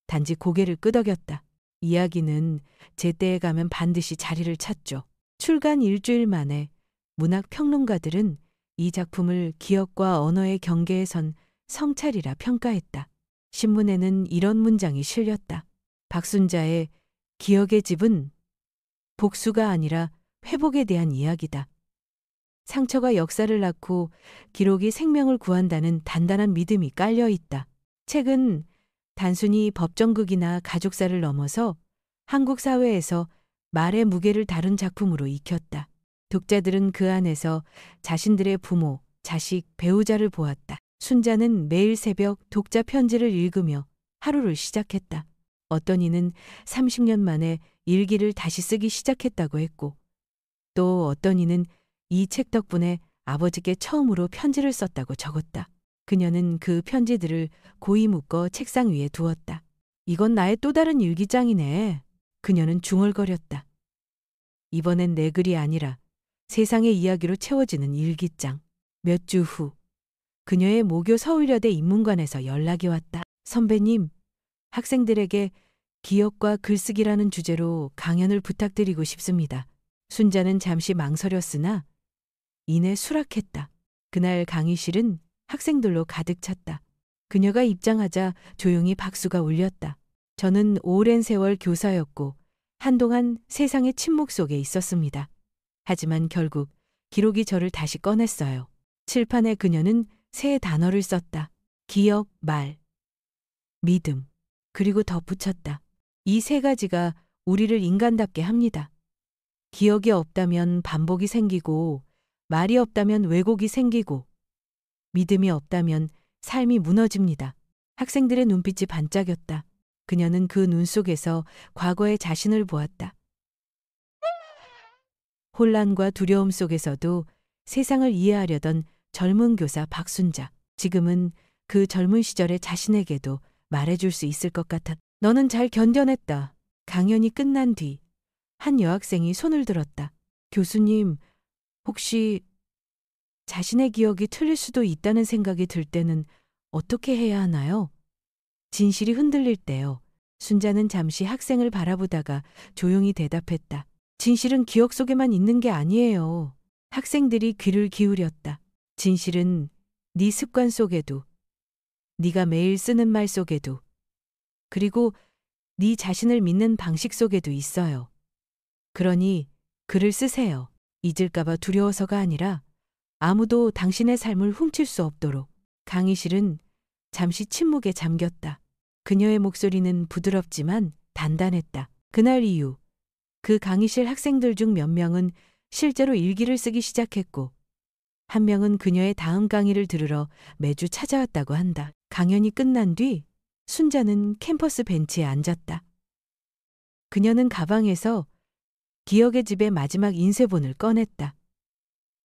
단지 고개를 끄덕였다. 이야기는 제때에 가면 반드시 자리를 찾죠. 출간 일주일 만에 문학 평론가들은 이 작품을 기억과 언어의 경계에 선 성찰이라 평가했다. 신문에는 이런 문장이 실렸다. 박순자의 기억의 집은 복수가 아니라 회복에 대한 이야기다. 상처가 역사를 낳고 기록이 생명을 구한다는 단단한 믿음이 깔려 있다. 책은 단순히 법정극이나 가족사를 넘어서 한국 사회에서 말의 무게를 다룬 작품으로 익혔다. 독자들은 그 안에서 자신들의 부모, 자식, 배우자를 보았다. 순자는 매일 새벽 독자 편지를 읽으며 하루를 시작했다. 어떤 이는 30년 만에 일기를 다시 쓰기 시작했다고 했고, 또 어떤 이는 이 책 덕분에 아버지께 처음으로 편지를 썼다고 적었다. 그녀는 그 편지들을 고이 묶어 책상 위에 두었다. 이건 나의 또 다른 일기장이네. 그녀는 중얼거렸다. 이번엔 내 글이 아니라 세상의 이야기로 채워지는 일기장. 몇 주 후, 그녀의 모교 서울여대 인문관에서 연락이 왔다. 선배님, 학생들에게 기억과 글쓰기라는 주제로 강연을 부탁드리고 싶습니다. 순자는 잠시 망설였으나 이내 수락했다. 그날 강의실은 학생들로 가득 찼다. 그녀가 입장하자 조용히 박수가 울렸다. 저는 오랜 세월 교사였고 한동안 세상의 침묵 속에 있었습니다. 하지만 결국 기록이 저를 다시 꺼냈어요. 칠판에 그녀는 세 단어를 썼다. 기억, 말, 믿음. 그리고 덧붙였다. 이 세 가지가 우리를 인간답게 합니다. 기억이 없다면 반복이 생기고, 말이 없다면 왜곡이 생기고, 믿음이 없다면 삶이 무너집니다. 학생들의 눈빛이 반짝였다. 그녀는 그 눈 속에서 과거의 자신을 보았다. 혼란과 두려움 속에서도 세상을 이해하려던 젊은 교사 박순자. 지금은 그 젊은 시절의 자신에게도 말해줄 수 있을 것 같았다. 너는 잘 견뎌냈다. 강연이 끝난 뒤 한 여학생이 손을 들었다. 교수님, 혹시 자신의 기억이 틀릴 수도 있다는 생각이 들 때는 어떻게 해야 하나요? 진실이 흔들릴 때요. 순자는 잠시 학생을 바라보다가 조용히 대답했다. 진실은 기억 속에만 있는 게 아니에요. 학생들이 귀를 기울였다. 진실은 네 습관 속에도, 네가 매일 쓰는 말 속에도, 그리고 네 자신을 믿는 방식 속에도 있어요. 그러니 글을 쓰세요. 잊을까봐 두려워서가 아니라 아무도 당신의 삶을 훔칠 수 없도록. 강의실은 잠시 침묵에 잠겼다. 그녀의 목소리는 부드럽지만 단단했다. 그날 이후 그 강의실 학생들 중 몇 명은 실제로 일기를 쓰기 시작했고, 한 명은 그녀의 다음 강의를 들으러 매주 찾아왔다고 한다. 강연이 끝난 뒤 순자는 캠퍼스 벤치에 앉았다. 그녀는 가방에서 기억의 집의 마지막 인쇄본을 꺼냈다.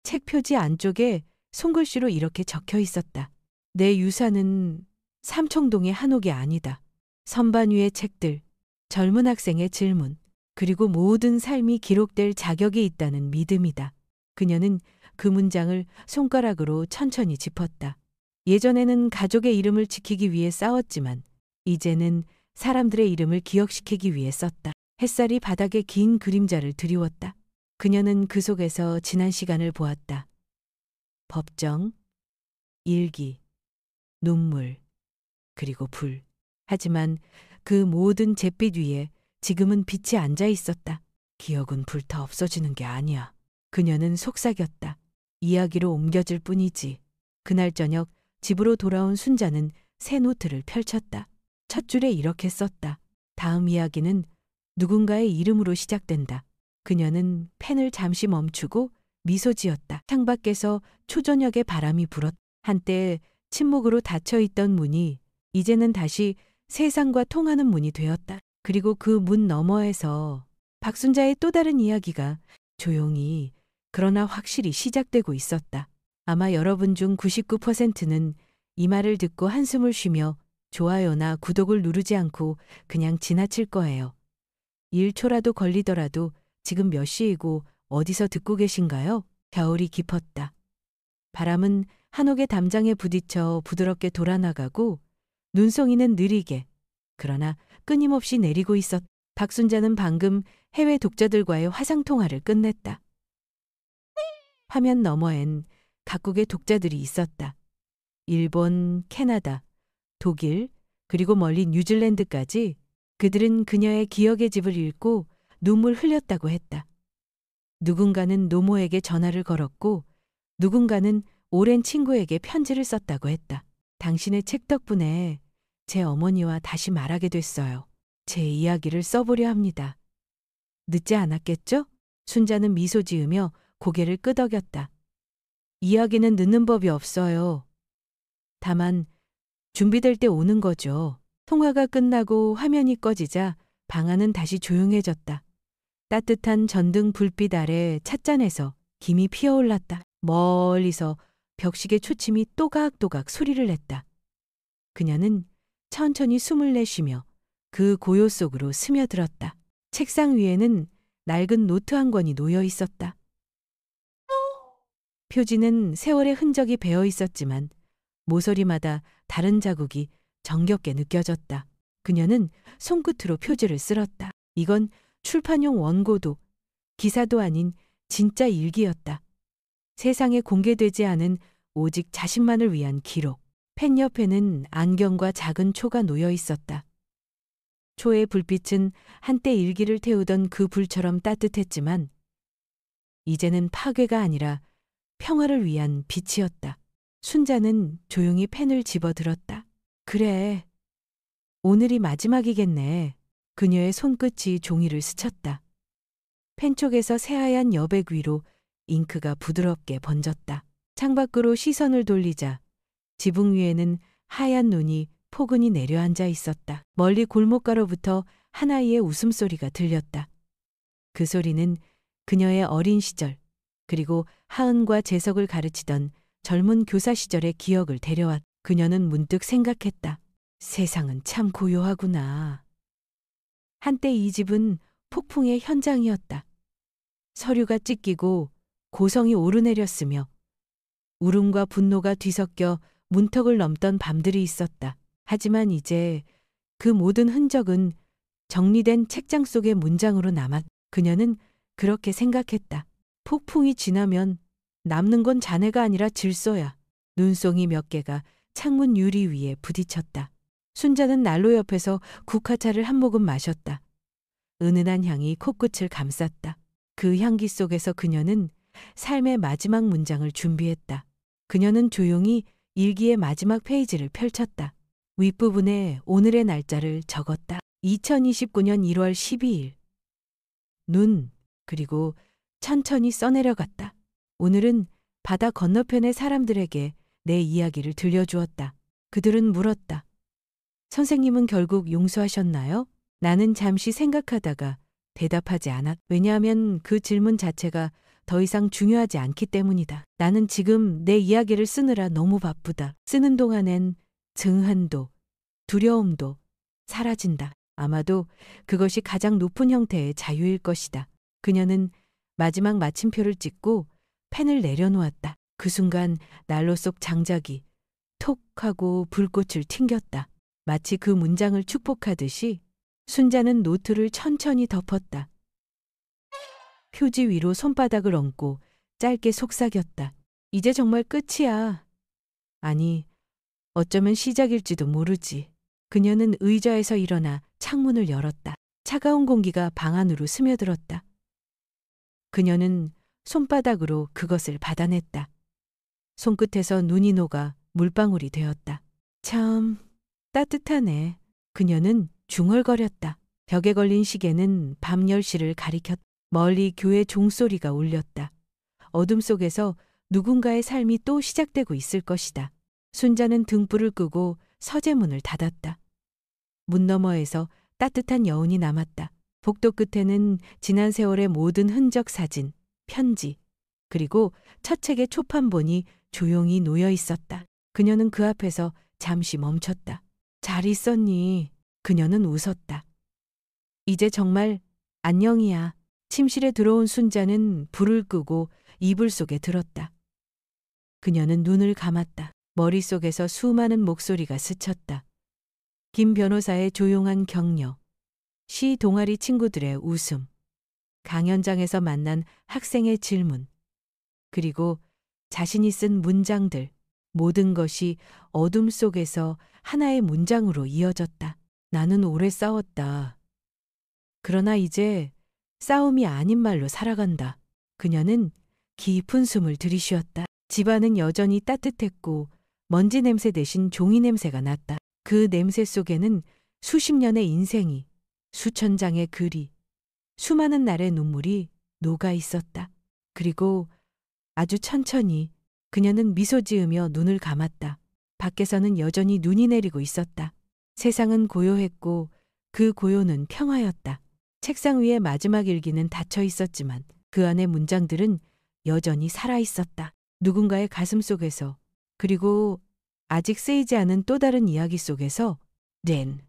책 표지 안쪽에 손글씨로 이렇게 적혀 있었다. 내 유산은 삼청동의 한옥이 아니다. 선반 위의 책들, 젊은 학생의 질문, 그리고 모든 삶이 기록될 자격이 있다는 믿음이다. 그녀는 그 문장을 손가락으로 천천히 짚었다. 예전에는 가족의 이름을 지키기 위해 싸웠지만 이제는 사람들의 이름을 기억시키기 위해 썼다. 햇살이 바닥에 긴 그림자를 드리웠다. 그녀는 그 속에서 지난 시간을 보았다. 법정, 일기, 눈물, 그리고 불. 하지만 그 모든 잿빛 위에 지금은 빛이 앉아 있었다. 기억은 불타 없어지는 게 아니야. 그녀는 속삭였다. 이야기로 옮겨질 뿐이지. 그날 저녁 집으로 돌아온 순자는 새 노트를 펼쳤다. 첫 줄에 이렇게 썼다. 다음 이야기는 누군가의 이름으로 시작된다. 그녀는 펜을 잠시 멈추고 미소 지었다. 창밖에서 초저녁의 바람이 불었다. 한때 침묵으로 닫혀있던 문이 이제는 다시 세상과 통하는 문이 되었다. 그리고 그 문 너머에서 박순자의 또 다른 이야기가 조용히 그러나 확실히 시작되고 있었다. 아마 여러분 중 99%는 이 말을 듣고 한숨을 쉬며 좋아요나 구독을 누르지 않고 그냥 지나칠 거예요. 1초라도 걸리더라도 지금 몇 시이고 어디서 듣고 계신가요? 겨울이 깊었다. 바람은 한옥의 담장에 부딪혀 부드럽게 돌아나가고 눈송이는 느리게 그러나 끊임없이 내리고 있었다. 박순자는 방금 해외 독자들과의 화상통화를 끝냈다. 화면 너머엔 각국의 독자들이 있었다. 일본, 캐나다, 독일, 그리고 멀리 뉴질랜드까지 그들은 그녀의 기억의 집을 읽고 눈물 흘렸다고 했다. 누군가는 노모에게 전화를 걸었고 누군가는 오랜 친구에게 편지를 썼다고 했다. 당신의 책 덕분에 제 어머니와 다시 말하게 됐어요. 제 이야기를 써보려 합니다. 늦지 않았겠죠? 순자는 미소 지으며 고개를 끄덕였다. 이야기는 늦는 법이 없어요. 다만 준비될 때 오는 거죠. 통화가 끝나고 화면이 꺼지자 방 안은 다시 조용해졌다. 따뜻한 전등 불빛 아래 찻잔에서 김이 피어올랐다. 멀리서 벽식의 초침이 또각또각 소리를 냈다. 그녀는 천천히 숨을 내쉬며 그 고요 속으로 스며들었다. 책상 위에는 낡은 노트 한 권이 놓여 있었다. 표지는 세월의 흔적이 배어 있었지만 모서리마다 다른 자국이 정겹게 느껴졌다. 그녀는 손끝으로 표지를 쓸었다. 이건 출판용 원고도 기사도 아닌 진짜 일기였다. 세상에 공개되지 않은 오직 자신만을 위한 기록. 펜 옆에는 안경과 작은 초가 놓여 있었다. 초의 불빛은 한때 일기를 태우던 그 불처럼 따뜻했지만 이제는 파괴가 아니라 평화를 위한 빛이었다. 순자는 조용히 펜을 집어들었다. 그래, 오늘이 마지막이겠네. 그녀의 손끝이 종이를 스쳤다. 펜 쪽에서 새하얀 여백 위로 잉크가 부드럽게 번졌다. 창밖으로 시선을 돌리자 지붕 위에는 하얀 눈이 포근히 내려앉아 있었다. 멀리 골목가로부터 한 아이의 웃음소리가 들렸다. 그 소리는 그녀의 어린 시절 그리고 하은과 재석을 가르치던 젊은 교사 시절의 기억을 데려왔. 그녀는 문득 생각했다. 세상은 참 고요하구나. 한때 이 집은 폭풍의 현장이었다. 서류가 찢기고 고성이 오르내렸으며 울음과 분노가 뒤섞여 문턱을 넘던 밤들이 있었다. 하지만 이제 그 모든 흔적은 정리된 책장 속의 문장으로 남았. 그녀는 그렇게 생각했다. 폭풍이 지나면 남는 건 잔해가 아니라 질서야. 눈송이 몇 개가 창문 유리 위에 부딪혔다. 순자는 난로 옆에서 국화차를 한 모금 마셨다. 은은한 향이 코끝을 감쌌다. 그 향기 속에서 그녀는 삶의 마지막 문장을 준비했다. 그녀는 조용히 일기의 마지막 페이지를 펼쳤다. 윗부분에 오늘의 날짜를 적었다. 2029년 1월 12일. 눈, 그리고 천천히 써내려갔다. 오늘은 바다 건너편의 사람들에게 내 이야기를 들려주었다. 그들은 물었다. 선생님은 결국 용서하셨나요? 나는 잠시 생각하다가 대답하지 않았. 왜냐하면 그 질문 자체가 더 이상 중요하지 않기 때문이다. 나는 지금 내 이야기를 쓰느라 너무 바쁘다. 쓰는 동안엔 증한도, 두려움도 사라진다. 아마도 그것이 가장 높은 형태의 자유일 것이다. 그녀는 마지막 마침표를 찍고 펜을 내려놓았다. 그 순간 난로 속 장작이 톡 하고 불꽃을 튕겼다. 마치 그 문장을 축복하듯이 순자는 노트를 천천히 덮었다. 표지 위로 손바닥을 얹고 짧게 속삭였다. 이제 정말 끝이야. 아니, 어쩌면 시작일지도 모르지. 그녀는 의자에서 일어나 창문을 열었다. 차가운 공기가 방 안으로 스며들었다. 그녀는 손바닥으로 그것을 받아냈다. 손끝에서 눈이 녹아 물방울이 되었다. 참 따뜻하네. 그녀는 중얼거렸다. 벽에 걸린 시계는 밤 10시를 가리켰다. 멀리 교회 종소리가 울렸다. 어둠 속에서 누군가의 삶이 또 시작되고 있을 것이다. 순자는 등불을 끄고 서재문을 닫았다. 문 너머에서 따뜻한 여운이 남았다. 복도 끝에는 지난 세월의 모든 흔적 사진, 편지, 그리고 첫 책의 초판본이 조용히 놓여 있었다. 그녀는 그 앞에서 잠시 멈췄다. 잘 있었니? 그녀는 웃었다. 이제 정말 안녕이야. 침실에 들어온 순자는 불을 끄고 이불 속에 들었다. 그녀는 눈을 감았다. 머릿속에서 수많은 목소리가 스쳤다. 김 변호사의 조용한 격려, 시 동아리 친구들의 웃음, 강연장에서 만난 학생의 질문, 그리고 자신이 쓴 문장들, 모든 것이 어둠 속에서 하나의 문장으로 이어졌다. 나는 오래 싸웠다. 그러나 이제 싸움이 아닌 말로 살아간다. 그녀는 깊은 숨을 들이쉬었다. 집안은 여전히 따뜻했고 먼지 냄새 대신 종이 냄새가 났다. 그 냄새 속에는 수십 년의 인생이, 수천 장의 글이, 수많은 날의 눈물이 녹아 있었다. 그리고 아주 천천히 그녀는 미소 지으며 눈을 감았다. 밖에서는 여전히 눈이 내리고 있었다. 세상은 고요했고 그 고요는 평화였다. 책상 위에 마지막 일기는 닫혀 있었지만 그 안의 문장들은 여전히 살아 있었다. 누군가의 가슴 속에서, 그리고 아직 쓰이지 않은 또 다른 이야기 속에서 렌.